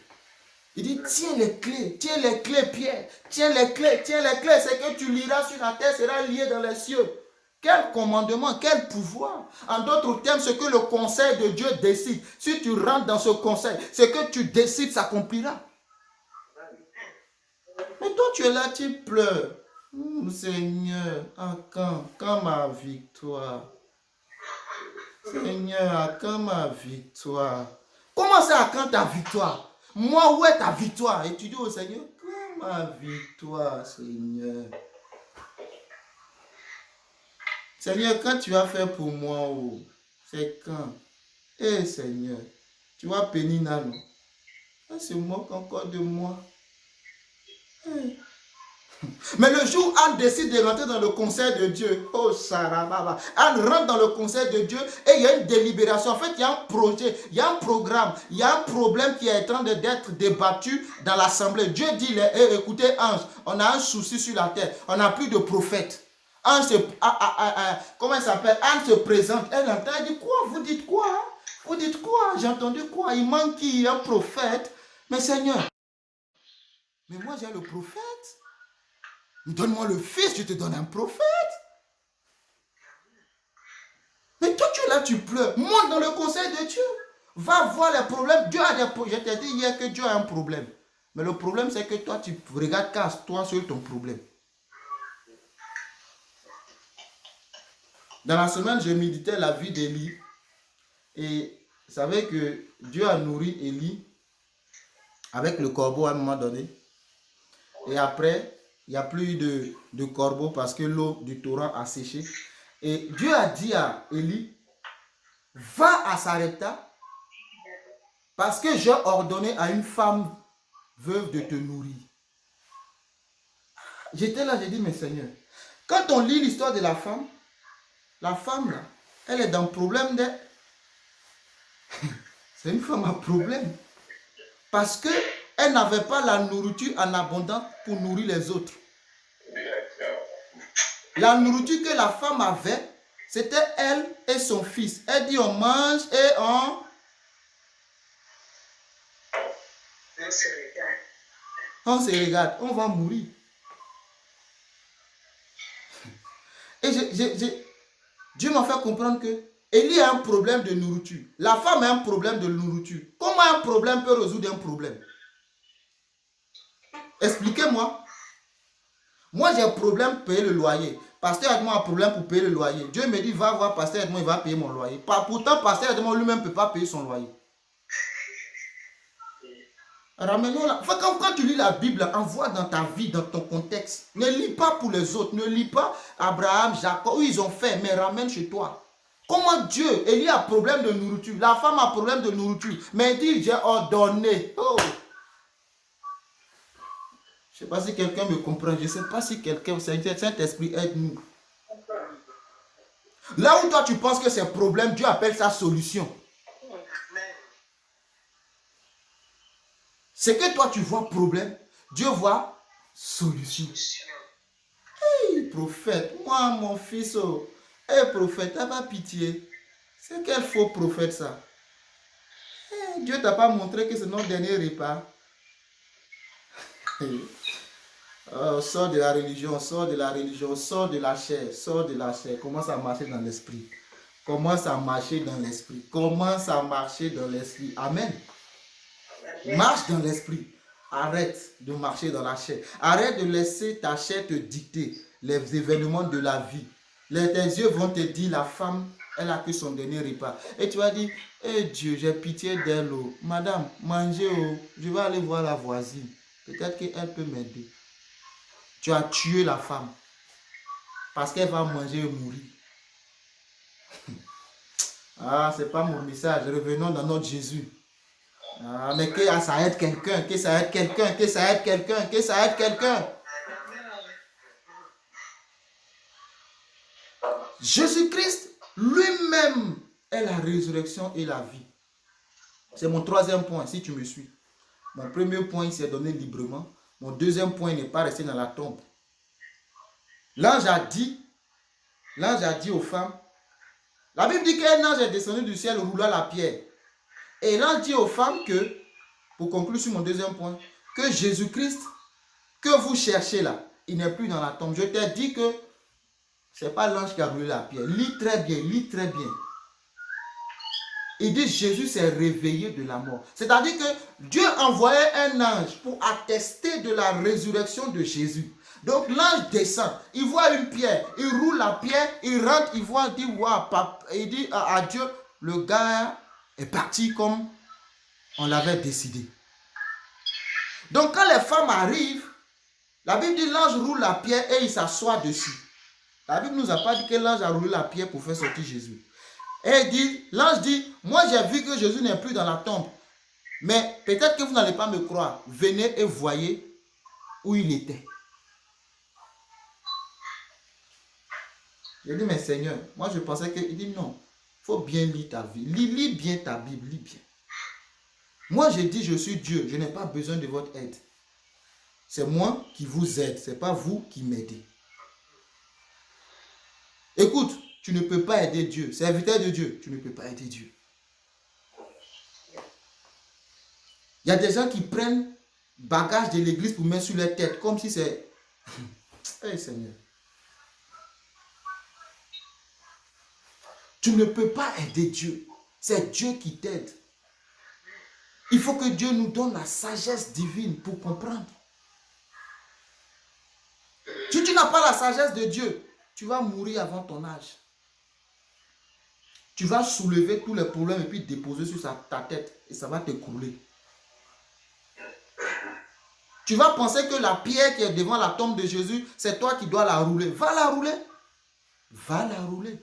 Il dit, tiens les clés, Pierre, tiens les clés, c'est que tu liras sur la terre, sera lié dans les cieux. Quel commandement, quel pouvoir. En d'autres termes, ce que le conseil de Dieu décide, si tu rentres dans ce conseil, ce que tu décides s'accomplira. Mais toi, tu es là, tu pleures. Seigneur, à quand ma victoire? Seigneur, à quand ma victoire? Comment c'est à quand ta victoire? Moi, où est ta victoire? Et tu dis au Seigneur, quand ma victoire, Seigneur? Seigneur, quand tu vas faire pour moi, oh, c'est quand? Eh Seigneur, tu vois Pénina, non? Elle se moque encore de moi. Mais le jour où Anne décide de rentrer dans le conseil de Dieu, oh Sarababa, Anne rentre dans le conseil de Dieu et il y a une délibération. En fait, il y a un projet, il y a un programme, il y a un problème qui est en train d'être débattu dans l'assemblée. Dieu dit, écoutez ange, on a un souci sur la terre, on n'a plus de prophète. Anne se, comment elle s'appelle? Anne se présente, elle entend, elle dit quoi? Vous dites quoi? Vous dites quoi? J'ai entendu quoi? Il manque qui? Un prophète? Mais Seigneur, mais moi j'ai le prophète. Donne-moi le fils, je te donne un prophète. Mais toi, tu es là, tu pleures. Monte dans le conseil de Dieu. Va voir les problèmes. Dieu a des problèmes. Je t'ai dit hier que Dieu a un problème. Mais le problème, c'est que toi, tu regardes casse-toi sur ton problème. Dans la semaine, je méditais la vie d'Élie. Et Vous savez que Dieu a nourri Élie avec le corbeau à un moment donné. Et après, il n'y a plus eu de corbeau parce que l'eau du torrent a séché. Et Dieu a dit à Élie, va à Sarepta parce que j'ai ordonné à une femme veuve de te nourrir. J'étais là, j'ai dit, mais Seigneur, quand on lit l'histoire de la femme là, elle est dans le problème de... C'est une femme à problème. Parce qu'elle n'avait pas la nourriture en abondance pour nourrir les autres. La nourriture que la femme avait, c'était elle et son fils. Elle dit, on mange et on se regarde, on va mourir. Et Dieu m'a fait comprendre que Élie a un problème de nourriture. La femme a un problème de nourriture. Comment un problème peut résoudre un problème? Expliquez-moi. Moi, j'ai un problème pour payer le loyer. Pasteur Edmond a un problème pour payer le loyer. Dieu me dit, va voir Pasteur Edmond, il va payer mon loyer. Pourtant, Pasteur Edmond lui-même ne peut pas payer son loyer. Ramenons là. Enfin, quand tu lis la Bible, envoie dans ta vie, dans ton contexte. Ne lis pas pour les autres. Ne lis pas Abraham, Jacob. Eux, ils ont fait, mais ramène chez toi. Comment Dieu, Élie a problème de nourriture. La femme a problème de nourriture. Mais il dit, j'ai ordonné. Oh. Je ne sais pas si quelqu'un me comprend. Je ne sais pas si quelqu'un, Saint-Esprit, aide-nous. Là où toi, tu penses que c'est un problème, Dieu appelle ça solution. C'est que toi, tu vois problème, Dieu voit solution. Hey, prophète, moi, mon fils, oh. Hey, prophète, t'as pas pitié. C'est quel faux prophète, ça? Hey, Dieu t'a pas montré que c'est notre dernier repas. Oh, sors de la religion, sors de la religion, sors de la chair, sors de la chair. Commence à marcher dans l'esprit. Commence à marcher dans l'esprit. Commence à marcher dans l'esprit. Amen. Marche dans l'esprit. Arrête de marcher dans la chair. Arrête de laisser ta chair te dicter les événements de la vie. Tes yeux vont te dire, la femme, elle a que son dernier repas. Et tu vas dire, eh Dieu, j'ai pitié d'elle. Oh. Madame, mangez. Oh. Je vais aller voir la voisine. Peut-être qu'elle peut m'aider. Tu as tué la femme. Parce qu'elle va manger et mourir. Ah, c'est pas mon message. Revenons dans notre Jésus. Ah, mais que ça aide quelqu'un, que ça aide quelqu'un, que ça aide quelqu'un, que ça aide quelqu'un. Jésus-Christ lui-même est la résurrection et la vie. C'est mon troisième point, si tu me suis. Mon premier point, il s'est donné librement. Mon deuxième point, il n'est pas resté dans la tombe. L'ange a dit aux femmes, la Bible dit qu'un ange est descendu du ciel, roula la pierre. Et l'ange dit aux femmes que, pour conclure sur mon deuxième point, que Jésus-Christ, que vous cherchez là, il n'est plus dans la tombe. Je t'ai dit que ce n'est pas l'ange qui a roulé la pierre. Lis très bien, lis très bien. Il dit Jésus s'est réveillé de la mort. C'est-à-dire que Dieu envoyait un ange pour attester de la résurrection de Jésus. Donc l'ange descend, il voit une pierre, il roule la pierre, il rentre, il voit, il dit, wow, il dit à Dieu, le gars est parti comme on l'avait décidé. Donc quand les femmes arrivent, la Bible dit l'ange roule la pierre et il s'assoit dessus. La Bible ne nous a pas dit que l'ange a roulé la pierre pour faire sortir Jésus. Et l'ange dit, moi j'ai vu que Jésus n'est plus dans la tombe. Mais peut-être que vous n'allez pas me croire. Venez et voyez où il était. J'ai dit, mais Seigneur, moi je pensais qu'il dit non. Il faut bien lire ta vie. Lis bien ta Bible, lis bien. Moi j'ai dit, je suis Dieu. Je n'ai pas besoin de votre aide. C'est moi qui vous aide. Ce n'est pas vous qui m'aidez. Écoute, tu ne peux pas aider Dieu. Serviteur de Dieu, tu ne peux pas aider Dieu. Il y a des gens qui prennent bagage de l'église pour mettre sur leur tête, comme si c'est... Hey Seigneur. Tu ne peux pas aider Dieu. C'est Dieu qui t'aide. Il faut que Dieu nous donne la sagesse divine pour comprendre. Si tu n'as pas la sagesse de Dieu, tu vas mourir avant ton âge. tu vas soulever tous les problèmes et puis déposer sur ta tête et ça va t'écrouler. Tu vas penser que la pierre qui est devant la tombe de Jésus, c'est toi qui dois la rouler. Va la rouler. Va la rouler.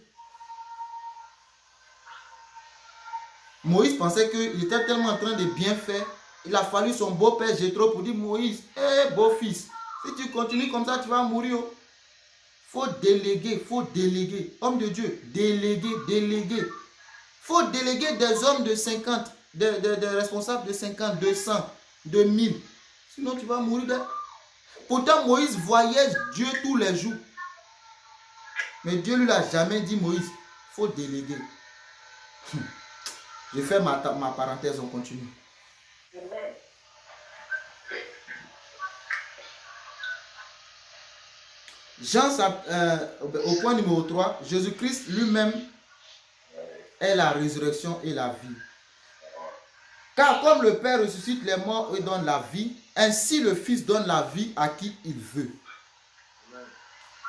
Moïse pensait qu'il était tellement en train de bien faire. Il a fallu son beau-père Jéthro pour dire Moïse, hé beau-fils, si tu continues comme ça, tu vas mourir. Il faut déléguer, faut déléguer. Homme de Dieu, déléguer, déléguer. Il faut déléguer des hommes de 50, des responsables de 50, 200, 2000. Sinon, tu vas mourir. Pourtant, Moïse voyait Dieu tous les jours. Mais Dieu ne lui a jamais dit, Moïse, il faut déléguer. Je fais ma parenthèse, on continue. Jean, au point numéro 3, Jésus-Christ lui-même est la résurrection et la vie. Car comme le Père ressuscite les morts et donne la vie, ainsi le Fils donne la vie à qui il veut.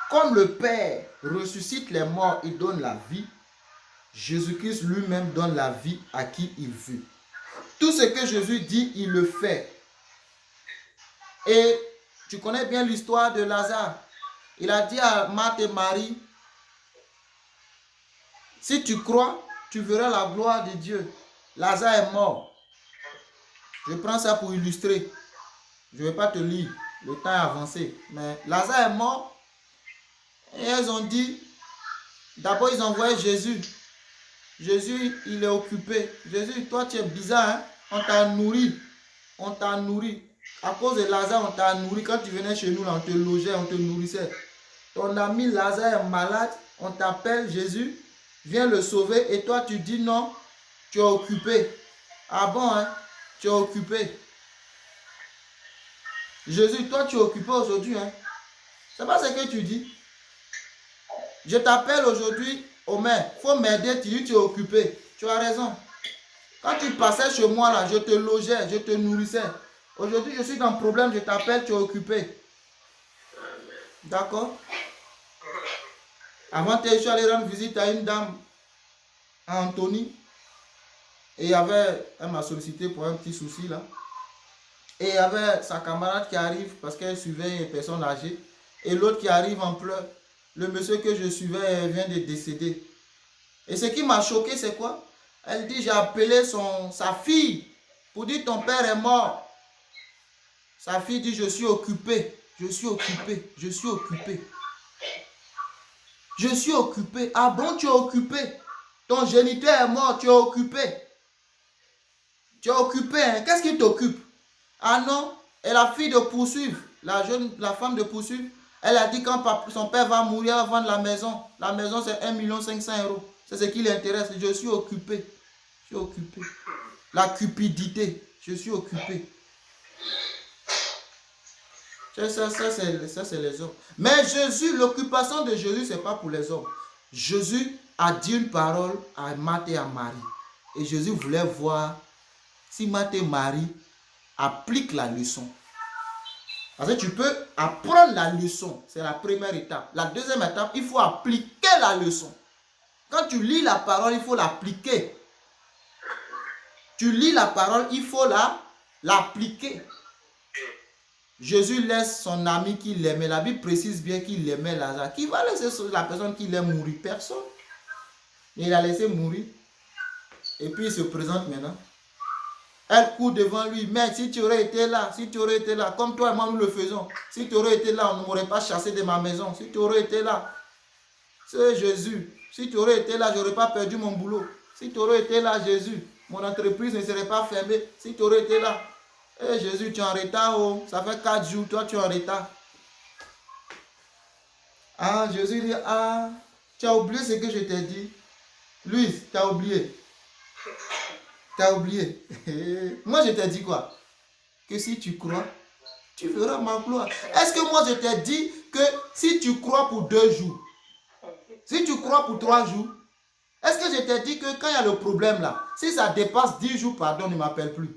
Comme le Père ressuscite les morts et donne la vie, Jésus-Christ lui-même donne la vie à qui il veut. Tout ce que Jésus dit, il le fait. Et tu connais bien l'histoire de Lazare. Il a dit à Marthe et Marie, si tu crois, tu verras la gloire de Dieu. Lazare est mort. Je prends ça pour illustrer. Je ne vais pas te lire, le temps est avancé. Mais Lazare est mort. Et elles ont dit, d'abord ils envoyaient Jésus. Jésus, il est occupé. Jésus, toi tu es bizarre, hein? On t'a nourri. On t'a nourri. À cause de Lazare, on t'a nourri. Quand tu venais chez nous, là, on te logeait, on te nourrissait. Ton ami Lazare est malade. On t'appelle Jésus. Viens le sauver. Et toi, tu dis non. Tu es occupé. Ah bon, hein? Tu es occupé. Jésus, toi, tu es occupé aujourd'hui, hein? C'est pas ce que tu dis. Je t'appelle aujourd'hui, Omer. Il faut m'aider. Tu dis tu es occupé. Tu as raison. Quand tu passais chez moi, là, je te logeais, je te nourrissais. Aujourd'hui, je suis dans un problème, je t'appelle, tu es occupé. D'accord? Avant, je suis allé rendre visite à une dame, à Anthony. Et elle m'a sollicité pour un petit souci, là. Et il y avait sa camarade qui arrive parce qu'elle suivait une personne âgée. Et l'autre qui arrive en pleurs. Le monsieur que je suivais vient de décéder. Et ce qui m'a choqué, c'est quoi? Elle dit, j'ai appelé sa fille pour dire, ton père est mort. Sa fille dit, je suis occupée. Je suis occupée. Je suis occupée. Je suis occupée. Ah bon, tu es occupée? Ton géniteur est mort, tu es occupé. Tu es occupé, hein? Qu'est-ce qui t'occupe? Ah non, et la fille de poursuivre, la femme de poursuivre, elle a dit quand son père va mourir, elle va vendre la maison. La maison, c'est 1 500 000 €. C'est ce qui l'intéresse. Je suis occupé. Je suis occupé. La cupidité. Je suis occupé. Ça c'est les hommes. Mais Jésus, l'occupation de Jésus, ce n'est pas pour les hommes. Jésus a dit une parole à Marthe et à Marie. Et Jésus voulait voir si Marthe et Marie appliquent la leçon. Parce que tu peux apprendre la leçon. C'est la première étape. La deuxième étape, il faut appliquer la leçon. Quand tu lis la parole, il faut l'appliquer. Tu lis la parole, il faut l'appliquer. Jésus laisse son ami qu'il aimait. La Bible précise bien qu'il aimait Lazare. Qui va laisser la personne qu'il aime mourir? Personne. Mais il a laissé mourir. Et puis il se présente maintenant. Elle court devant lui. Mais si tu aurais été là, comme toi et moi nous le faisons. Si tu aurais été là, on ne m'aurait pas chassé de ma maison. Si tu aurais été là, c'est Jésus. Si tu aurais été là, je n'aurais pas perdu mon boulot. Si tu aurais été là, Jésus, mon entreprise ne serait pas fermée. Si tu aurais été là, hey Jésus, tu es en retard. Oh. Ça fait 4 jours, toi tu es en retard. Ah, Jésus dit, ah, tu as oublié ce que je t'ai dit. Louise, tu as oublié. Tu as oublié. Moi, je t'ai dit quoi? Que si tu crois, tu verras ma gloire. Est-ce que moi, je t'ai dit que si tu crois pour 2 jours, si tu crois pour 3 jours, est-ce que je t'ai dit que quand il y a le problème là, si ça dépasse 10 jours, pardon, ne m'appelle plus.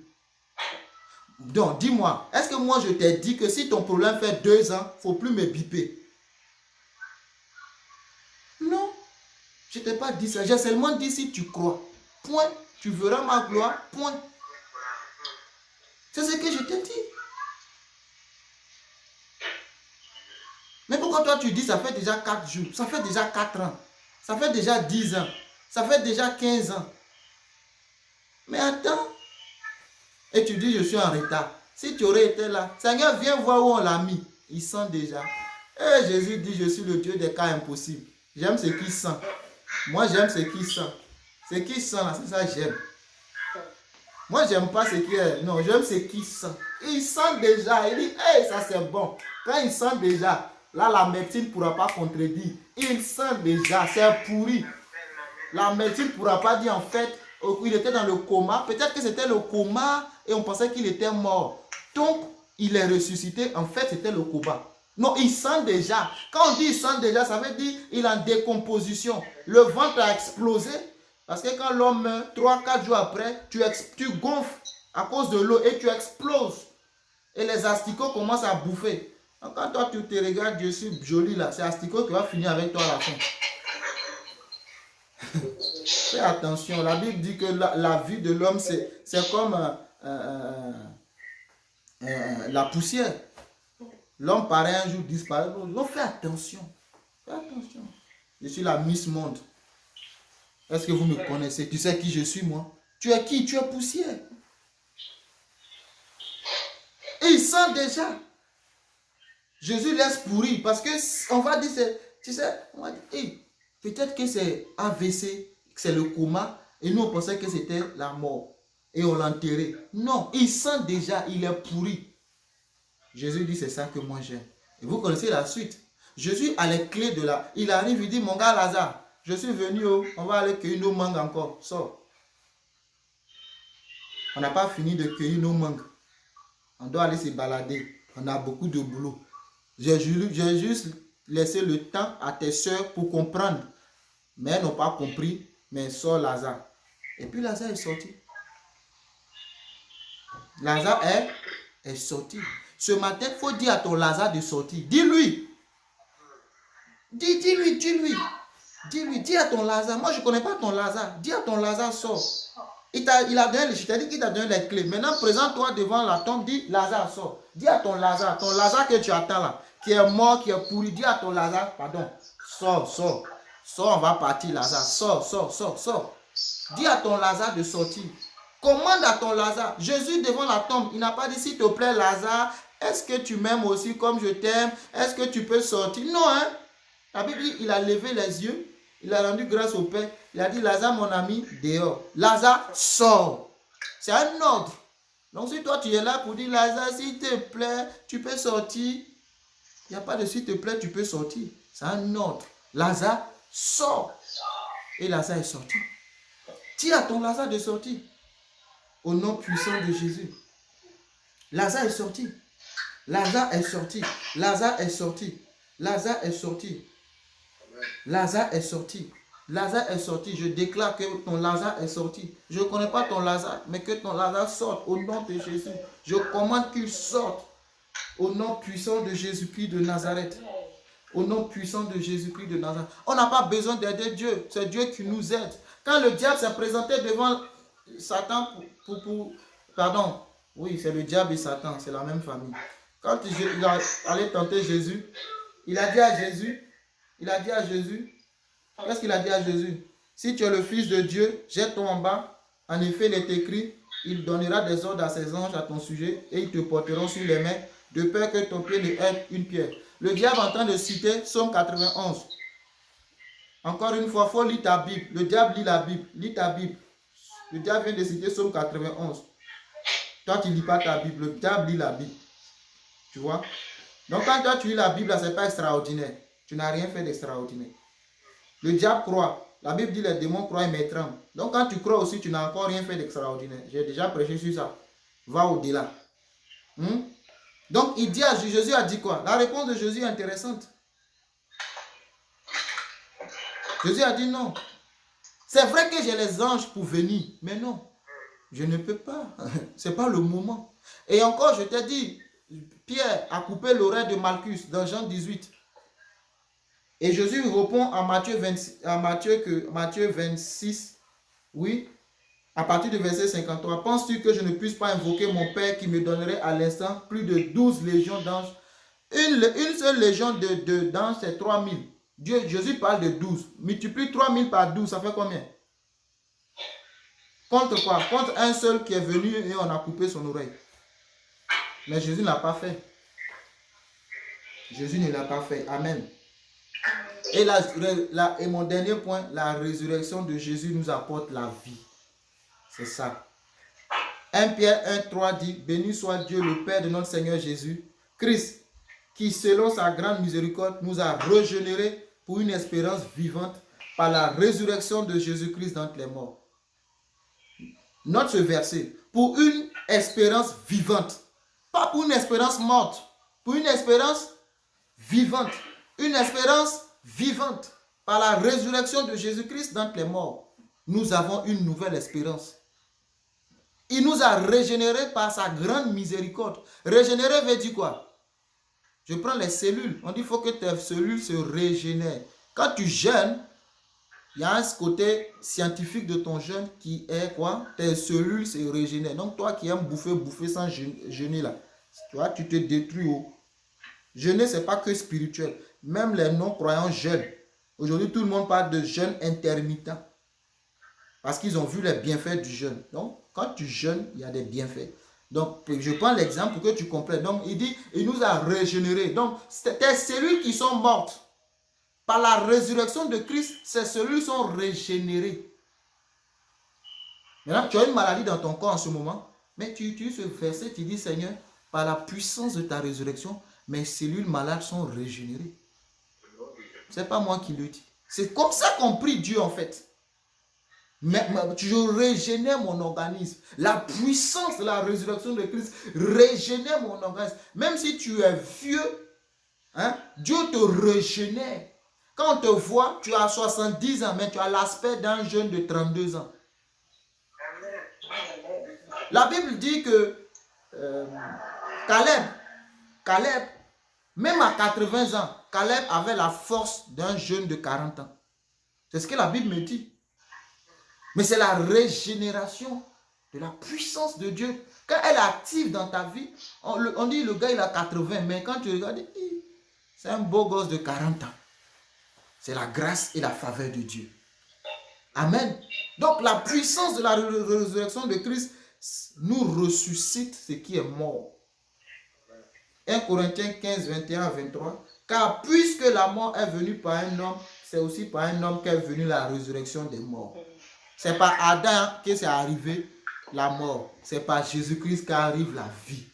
Donc, dis-moi, est-ce que moi, je t'ai dit que si ton problème fait 2 ans, il ne faut plus me biper? Non. Je ne t'ai pas dit ça. J'ai seulement dit si tu crois. Point. Tu verras ma gloire. Point. C'est ce que je t'ai dit. Mais pourquoi toi tu dis ça fait déjà 4 jours, ça fait déjà 4 ans, ça fait déjà 10 ans, ça fait déjà 15 ans. Mais attends. Et tu dis je suis en retard. Si tu aurais été là, Seigneur, viens voir où on l'a mis. Il sent déjà. Et Jésus dit je suis le Dieu des cas impossibles. J'aime ce qu'il sent. Moi j'aime ce qu'il sent. Ce qu'il sent là, c'est ça que j'aime. Moi j'aime pas ce qu'il est. Non, j'aime ce qu'il sent. Il sent déjà. Il dit, hey, ça c'est bon. Quand il sent déjà, là la médecine ne pourra pas contredire. Il sent déjà, c'est pourri. La médecine ne pourra pas dire en fait, il était dans le coma. Peut-être que c'était le coma et on pensait qu'il était mort. Donc, il est ressuscité. En fait, c'était le coma. Non, il sent déjà. Quand on dit il sent déjà, ça veut dire il est en décomposition. Le ventre a explosé. Parce que quand l'homme meurt, 3-4 jours après, tu gonfles à cause de l'eau et tu exploses. Et les asticots commencent à bouffer. Donc, quand toi, tu te regardes, je suis joli là, c'est asticot qui va finir avec toi à la fin. Fais attention. La Bible dit que la vie de l'homme, c'est comme la poussière. L'homme paraît un jour, disparaît. Donc, fais attention. Fais attention. Je suis la Miss Monde. Est-ce que vous me connaissez? Tu sais qui je suis, moi? Tu es qui? Tu es poussière. Et il sent déjà. Jésus laisse pourrir. Parce qu'on va dire, tu sais, on va dire, hey, peut-être que c'est AVC, que c'est le coma. Et nous, on pensait que c'était la mort. Et on l'a enterré. Non, il sent déjà, il est pourri. Jésus dit, c'est ça que moi j'aime. Et vous connaissez la suite. Jésus a les clés de la... Il arrive, il dit, mon gars Lazare, je suis venu, on va aller cueillir nos mangues encore. Sors. On n'a pas fini de cueillir nos mangues. On doit aller se balader. On a beaucoup de boulot. J'ai juste laissé le temps à tes soeurs pour comprendre. Mais elles n'ont pas compris. Mais sort Lazare. Et puis Lazare est sorti. Lazare est sorti. Ce matin, il faut dire à ton Lazare de sortir. Dis-lui. Dis-lui. Dis-lui, dis à ton Lazare. Moi, je ne connais pas ton Lazare. Dis à ton Lazare, sort. Il a donné, je t'ai dit qu'il t'a donné les clés. Maintenant, présente-toi devant la tombe. Dis, Lazare, sort. Dis à ton Lazare que tu attends là, qui est mort, qui est pourri. Dis à ton Lazare, pardon, sors. Sors, on va partir, Lazare. Sors. Dis à ton Lazare de sortir. Commande à ton Lazare. Jésus devant la tombe, il n'a pas dit, s'il te plaît, Lazare, est-ce que tu m'aimes aussi comme je t'aime? Est-ce que tu peux sortir? Non, hein. La Bible dit, il a levé les yeux, il a rendu grâce au Père, il a dit, Lazare, mon ami, dehors. Lazare, sort. C'est un ordre. Donc, si toi, tu es là pour dire, Lazare, s'il te plaît, tu peux sortir. Il n'y a pas de s'il te plaît, tu peux sortir. C'est un ordre. Lazare, sort. Et Lazare est sorti. Dis à ton Lazare de sortir. Au nom puissant de Jésus. Lazare est sorti. Lazare est sorti. Lazare est sorti. Lazare est sorti. Lazare est sorti. Lazare est sorti. Je déclare que ton Lazare est sorti. Je ne connais pas ton Lazare, mais que ton Lazare sorte au nom de Jésus. Je commande qu'il sorte au nom puissant de Jésus-Christ de Nazareth. Au nom puissant de Jésus-Christ de Nazareth. On n'a pas besoin d'aider Dieu. C'est Dieu qui nous aide. Quand le diable s'est présenté devant Satan pardon, oui, c'est le diable et Satan, c'est la même famille. Quand il allait tenter Jésus, il a dit à Jésus, qu'est-ce qu'il a dit à Jésus? Si tu es le Fils de Dieu, jette-toi en bas. En effet, il est écrit, il donnera des ordres à ses anges à ton sujet et ils te porteront sur les mains, de peur que ton pied ne heurte une pierre. Le diable est en train de citer Psaume 91. Encore une fois, il faut lire ta Bible. Le diable lit la Bible. Lis ta Bible. Le diable vient de citer Psaume 91. Toi, tu ne lis pas ta Bible. Le diable lit la Bible. Tu vois? Donc, quand toi, tu lis la Bible, ce n'est pas extraordinaire. Tu n'as rien fait d'extraordinaire. Le diable croit. La Bible dit les démons croient et me tremblent. Donc, quand tu crois aussi, tu n'as encore rien fait d'extraordinaire. J'ai déjà prêché sur ça. Va au-delà. Donc, il dit à Jésus a dit quoi? La réponse de Jésus est intéressante. Jésus a dit non. C'est vrai que j'ai les anges pour venir, mais non, je ne peux pas. Ce n'est pas le moment. Et encore, je t'ai dit, Pierre a coupé l'oreille de Malchus dans Jean 18. Et Jésus répond en Matthieu 26, oui, à partir du verset 53. Penses-tu que je ne puisse pas invoquer mon Père qui me donnerait à l'instant plus de 12 légions d'anges? Une seule légion d'anges, c'est 3000. Jésus parle de 12. Multiplie 3000 par 12, ça fait combien? Contre quoi? Contre un seul qui est venu et on a coupé son oreille. Mais Jésus n'a pas fait. Jésus ne l'a pas fait. Amen. Et mon dernier point, la résurrection de Jésus nous apporte la vie. C'est ça. 1 Pierre 1,3 dit, béni soit Dieu le Père de notre Seigneur Jésus, Christ, qui selon sa grande miséricorde nous a régénérés pour une espérance vivante par la résurrection de Jésus-Christ d'entre les morts. Note ce verset. Pour une espérance vivante. Pas pour une espérance morte. Pour une espérance vivante. Une espérance vivante. Par la résurrection de Jésus-Christ d'entre les morts. Nous avons une nouvelle espérance. Il nous a régénérés par sa grande miséricorde. Régénérer veut dire quoi? Je prends les cellules. On dit qu'il faut que tes cellules se régénèrent. Quand tu jeûnes, il y a un côté scientifique de ton jeûne qui est quoi? Tes cellules se régénèrent. Donc toi qui aimes bouffer sans jeûner là, tu te détruis. Jeûner, ce n'est pas que spirituel. Même les non-croyants jeûnent. Aujourd'hui, tout le monde parle de jeûne intermittent. Parce qu'ils ont vu les bienfaits du jeûne. Donc, quand tu jeûnes, il y a des bienfaits. Donc, je prends l'exemple pour que tu comprennes. Donc, il dit, il nous a régénérés. Donc, tes cellules qui sont mortes, par la résurrection de Christ, ces cellules sont régénérées. Maintenant, tu as une maladie dans ton corps en ce moment, mais tu utilises ce verset, tu dis, Seigneur, par la puissance de ta résurrection, mes cellules malades sont régénérées. Ce n'est pas moi qui le dis. C'est comme ça qu'on prie Dieu en fait. Mais je régénère mon organisme. La puissance de la résurrection de Christ régénère mon organisme. Même si tu es vieux, hein, Dieu te régénère. Quand on te voit, tu as 70 ans, mais tu as l'aspect d'un jeune de 32 ans. La Bible dit que Caleb, même à 80 ans, Caleb avait la force d'un jeune de 40 ans. C'est ce que la Bible me dit. Mais c'est la régénération de la puissance de Dieu. Quand elle est active dans ta vie, on dit le gars il a 80, mais quand tu regardes, c'est un beau gosse de 40 ans. C'est la grâce et la faveur de Dieu. Amen. Donc la puissance de la résurrection de Christ nous ressuscite ce qui est mort. 1 Corinthiens 15, 21 à 23. Car puisque la mort est venue par un homme, c'est aussi par un homme qu'est venue la résurrection des morts. C'est par Adam que c'est arrivé la mort. C'est par Jésus-Christ qu'arrive la vie.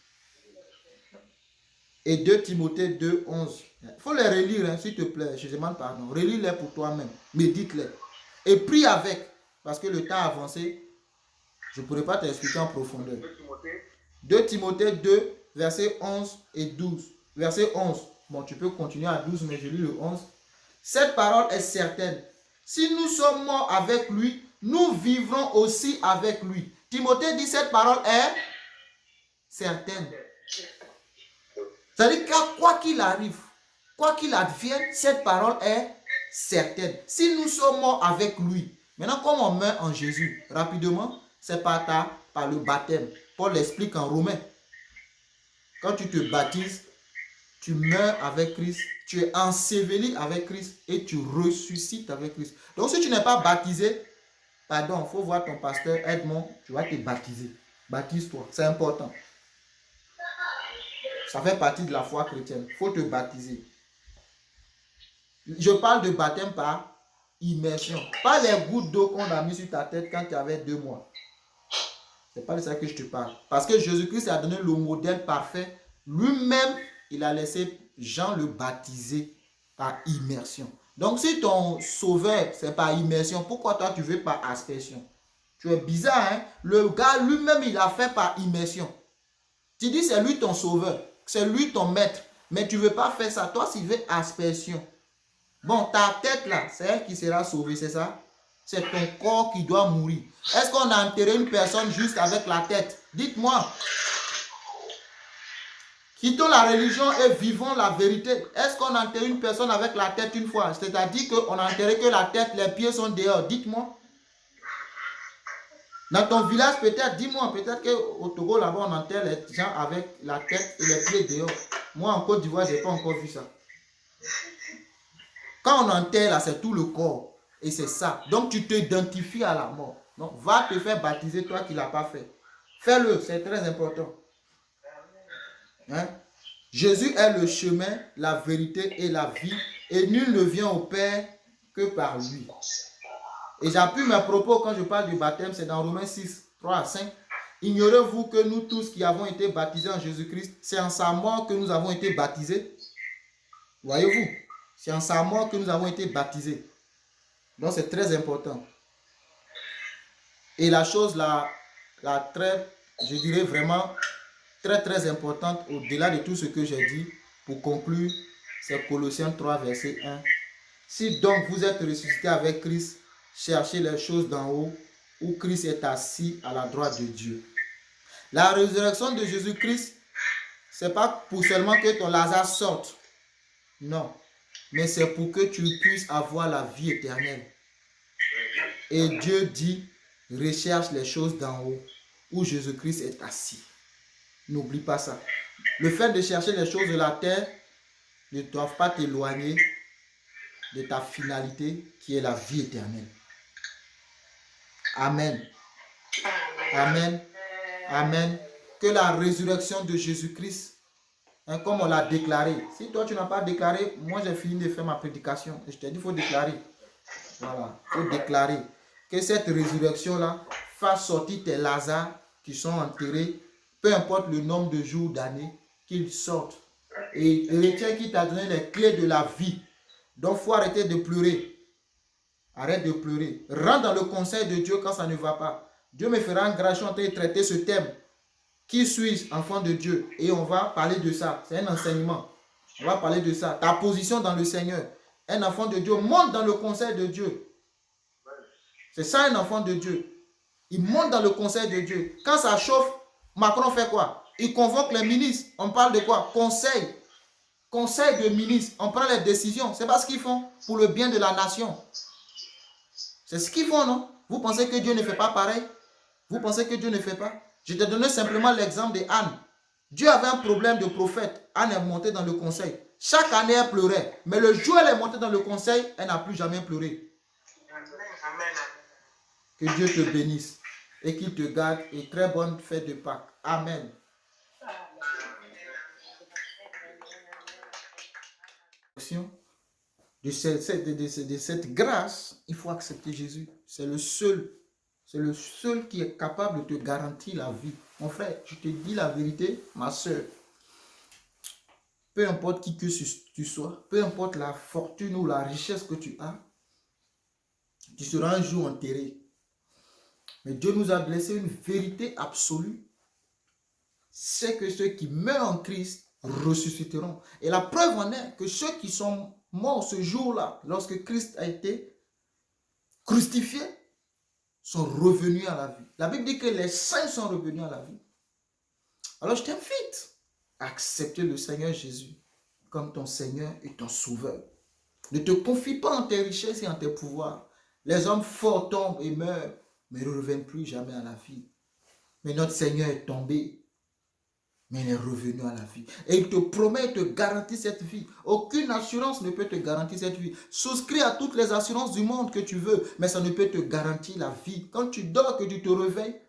Et 2 Timothée 2, 11. Il faut les relire, hein, s'il te plaît. Je demande pardon. Relis-les pour toi-même. Médite-les. Et prie avec. Parce que le temps a avancé. Je ne pourrai pas t'expliquer en profondeur. 2 Timothée 2, versets 11 et 12. Verset 11. Bon, tu peux continuer à 12, mais je lis le 11. Cette parole est certaine. Si nous sommes morts avec lui, nous vivrons aussi avec lui. Timothée dit cette parole est certaine. C'est-à-dire que quoi qu'il arrive, quoi qu'il advienne, cette parole est certaine. Si nous sommes morts avec lui, maintenant comme on meurt en Jésus, rapidement, c'est par le baptême. Paul l'explique en Romains. Quand tu te baptises, tu meurs avec Christ, tu es enseveli avec Christ et tu ressuscites avec Christ. Donc si tu n'es pas baptisé, pardon, il faut voir ton pasteur, Edmond, tu vas te baptiser. Baptise-toi, c'est important. Ça fait partie de la foi chrétienne. Il faut te baptiser. Je parle de baptême par immersion. Pas les gouttes d'eau qu'on a mis sur ta tête quand tu avais 2 mois. C'est pas de ça que je te parle. Parce que Jésus-Christ a donné le modèle parfait. Lui-même, il a laissé Jean le baptiser par immersion. Donc si ton sauveur, c'est par immersion, pourquoi toi tu veux par aspersion? Tu es bizarre, hein? Le gars lui-même, il a fait par immersion. Tu dis c'est lui ton sauveur, c'est lui ton maître. Mais tu ne veux pas faire ça. Toi, tu veux aspersion. Bon, ta tête là, c'est elle qui sera sauvée, c'est ça? C'est ton corps qui doit mourir. Est-ce qu'on a enterré une personne juste avec la tête? Dites-moi. Quittons la religion et vivons la vérité. Est-ce qu'on enterre une personne avec la tête une fois? C'est-à-dire qu'on a enterré que la tête, les pieds sont dehors. Dites-moi. Dans ton village, peut-être, dis-moi, peut-être qu'au Togo, là-bas, on enterre les gens avec la tête et les pieds dehors. Moi, en Côte d'Ivoire, je n'ai pas encore vu ça. Quand on enterre, là, c'est tout le corps. Et c'est ça. Donc, tu t'identifies à la mort. Donc, va te faire baptiser, toi qui ne l'as pas fait. Fais-le, c'est très important. Hein? Jésus est le chemin, la vérité et la vie. Et nul ne vient au Père que par lui. Et j'appuie mes propos quand je parle du baptême, c'est dans Romains 6, 3 à 5. Ignorez-vous que nous tous qui avons été baptisés en Jésus-Christ, c'est en sa mort que nous avons été baptisés. Voyez-vous, c'est en sa mort que nous avons été baptisés. Donc c'est très important. Et la chose la très, je dirais vraiment très importante, au-delà de tout ce que j'ai dit, pour conclure, c'est Colossiens 3, verset 1. Si donc vous êtes ressuscité avec Christ, cherchez les choses d'en haut, où Christ est assis à la droite de Dieu. La résurrection de Jésus-Christ, ce n'est pas pour seulement que ton Lazare sorte. Non. Mais c'est pour que tu puisses avoir la vie éternelle. Et Dieu dit, recherche les choses d'en haut, où Jésus-Christ est assis. N'oublie pas ça. Le fait de chercher les choses de la terre ne doit pas t'éloigner de ta finalité qui est la vie éternelle. Amen. Amen. Amen. Que la résurrection de Jésus-Christ, comme on l'a déclaré. Si toi tu n'as pas déclaré, moi j'ai fini de faire ma prédication. Et je t'ai dit, il faut déclarer. Voilà, il faut déclarer que cette résurrection-là fasse sortir tes Lazars qui sont enterrés, peu importe le nombre de jours, d'années, qu'ils sortent. Et retiens qu'il t'a donné les clés de la vie. Donc il faut arrêter de pleurer. Arrête de pleurer. Rentre dans le conseil de Dieu quand ça ne va pas. Dieu me fera une grâce de traiter ce thème. Qui suis-je, enfant de Dieu? Et on va parler de ça. C'est un enseignement. On va parler de ça. Ta position dans le Seigneur. Un enfant de Dieu monte dans le conseil de Dieu. C'est ça un enfant de Dieu. Il monte dans le conseil de Dieu. Quand ça chauffe, Macron fait quoi? Il convoque les ministres. On parle de quoi? Conseil. Conseil de ministres. On prend les décisions. C'est pas ce qu'ils font pour le bien de la nation. C'est ce qu'ils font, non? Vous pensez que Dieu ne fait pas pareil? Vous pensez que Dieu ne fait pas? Je te donne simplement l'exemple de Anne. Dieu avait un problème de prophète. Anne est montée dans le conseil. Chaque année, elle pleurait. Mais le jour où elle est montée dans le conseil, elle n'a plus jamais pleuré. Que Dieu te bénisse et qu'il te garde. Et très bonne fête de Pâques. Amen. De cette grâce, il faut accepter Jésus. C'est le seul qui est capable de te garantir la vie. Mon frère, je te dis la vérité, ma soeur. Peu importe qui que tu sois, peu importe la fortune ou la richesse que tu as, tu seras un jour enterré. Mais Dieu nous a laissé une vérité absolue. C'est que ceux qui meurent en Christ ressusciteront. Et la preuve en est que ceux qui sont morts ce jour-là, lorsque Christ a été crucifié, sont revenus à la vie. La Bible dit que les saints sont revenus à la vie. Alors je t'invite à accepter le Seigneur Jésus comme ton Seigneur et ton Sauveur. Ne te confie pas en tes richesses et en tes pouvoirs. Les hommes forts tombent et meurent, mais ne reviennent plus jamais à la vie. Mais notre Seigneur est tombé, mais il est revenu à la vie. Et il te promet, il te garantit cette vie. Aucune assurance ne peut te garantir cette vie. Souscris à toutes les assurances du monde que tu veux, mais ça ne peut te garantir la vie. Quand tu dors, que tu te réveilles,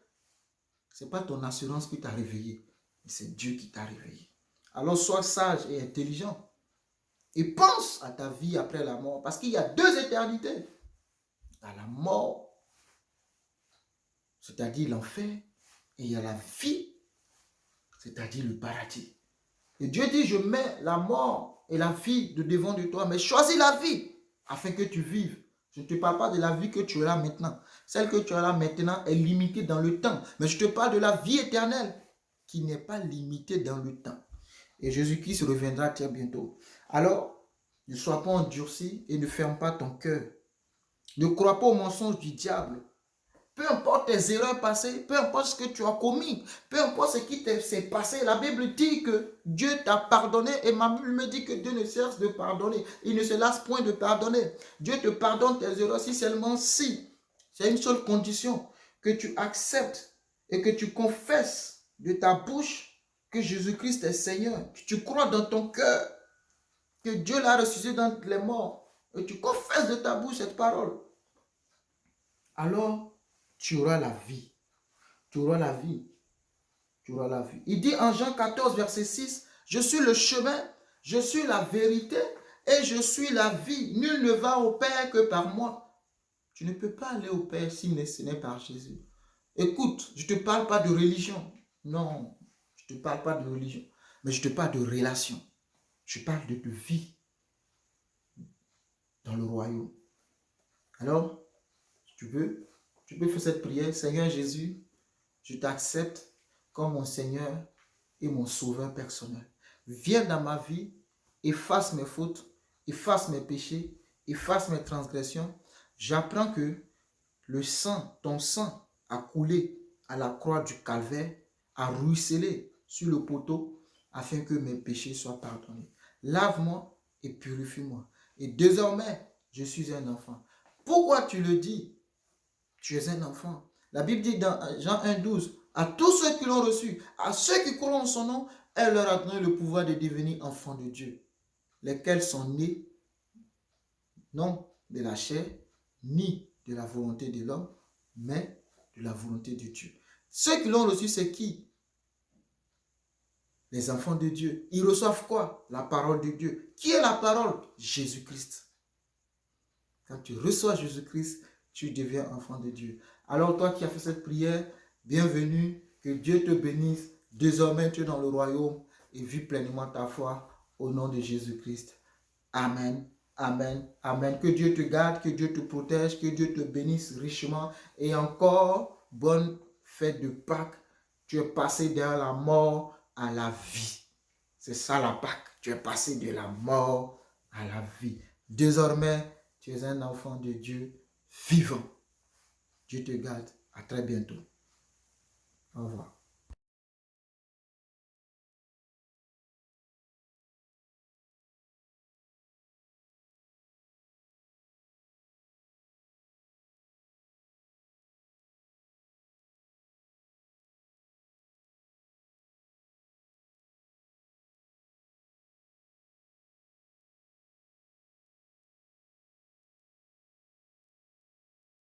ce n'est pas ton assurance qui t'a réveillé, mais c'est Dieu qui t'a réveillé. Alors sois sage et intelligent. Et pense à ta vie après la mort. Parce qu'il y a deux éternités. Il y a la mort, c'est-à-dire l'enfer, et il y a la vie, c'est-à-dire le paradis. Et Dieu dit, je mets la mort et la vie de devant de toi, mais choisis la vie afin que tu vives. Je ne te parle pas de la vie que tu as maintenant. Celle que tu as là maintenant est limitée dans le temps. Mais je te parle de la vie éternelle qui n'est pas limitée dans le temps. Et Jésus-Christ reviendra très bientôt. Alors, ne sois pas endurci et ne ferme pas ton cœur. Ne crois pas au mensonge du diable. peu importe tes erreurs passées, peu importe ce que tu as commis, peu importe ce qui s'est passé, la Bible dit que Dieu t'a pardonné et ma Bible me dit que Dieu ne cesse de pardonner. Il ne se lasse point de pardonner. Dieu te pardonne tes erreurs si seulement si. C'est une seule condition, que tu acceptes et que tu confesses de ta bouche que Jésus-Christ est Seigneur. Que tu crois dans ton cœur que Dieu l'a ressuscité dans les morts et tu confesses de ta bouche cette parole. Alors, tu auras la vie. Tu auras la vie. Tu auras la vie. Il dit en Jean 14, verset 6, « Je suis le chemin, je suis la vérité et je suis la vie. Nul ne va au Père que par moi. » Tu ne peux pas aller au Père si ce n'est par Jésus. Écoute, je ne te parle pas de religion. Non, je ne te parle pas de religion. Mais je te parle de relation. Je parle de vie dans le royaume. Alors, tu peux faire cette prière. Seigneur Jésus, je t'accepte comme mon Seigneur et mon Sauveur personnel. Viens dans ma vie, efface mes fautes, efface mes péchés, efface mes transgressions. J'apprends que le sang, ton sang, a coulé à la croix du calvaire, a ruisselé sur le poteau afin que mes péchés soient pardonnés. Lave-moi et purifie-moi. Et désormais, je suis un enfant. Pourquoi tu le dis? Tu es un enfant. La Bible dit dans Jean 1,12, à tous ceux qui l'ont reçu, à ceux qui croient en son nom, elle leur a donné le pouvoir de devenir enfants de Dieu, lesquels sont nés non de la chair, ni de la volonté de l'homme, mais de la volonté de Dieu. Ceux qui l'ont reçu, c'est qui? Les enfants de Dieu. Ils reçoivent quoi? La parole de Dieu. Qui est la parole? Jésus-Christ. Quand tu reçois Jésus-Christ, tu deviens enfant de Dieu. Alors toi qui as fait cette prière, bienvenue, que Dieu te bénisse. Désormais, tu es dans le royaume et vis pleinement ta foi au nom de Jésus-Christ. Amen. Amen. Amen. Que Dieu te garde, que Dieu te protège, que Dieu te bénisse richement. Et encore, bonne fête de Pâques. Tu es passé de la mort à la vie. C'est ça la Pâques. Tu es passé de la mort à la vie. Désormais, tu es un enfant de Dieu vivant. Dieu te garde. À très bientôt. Au revoir.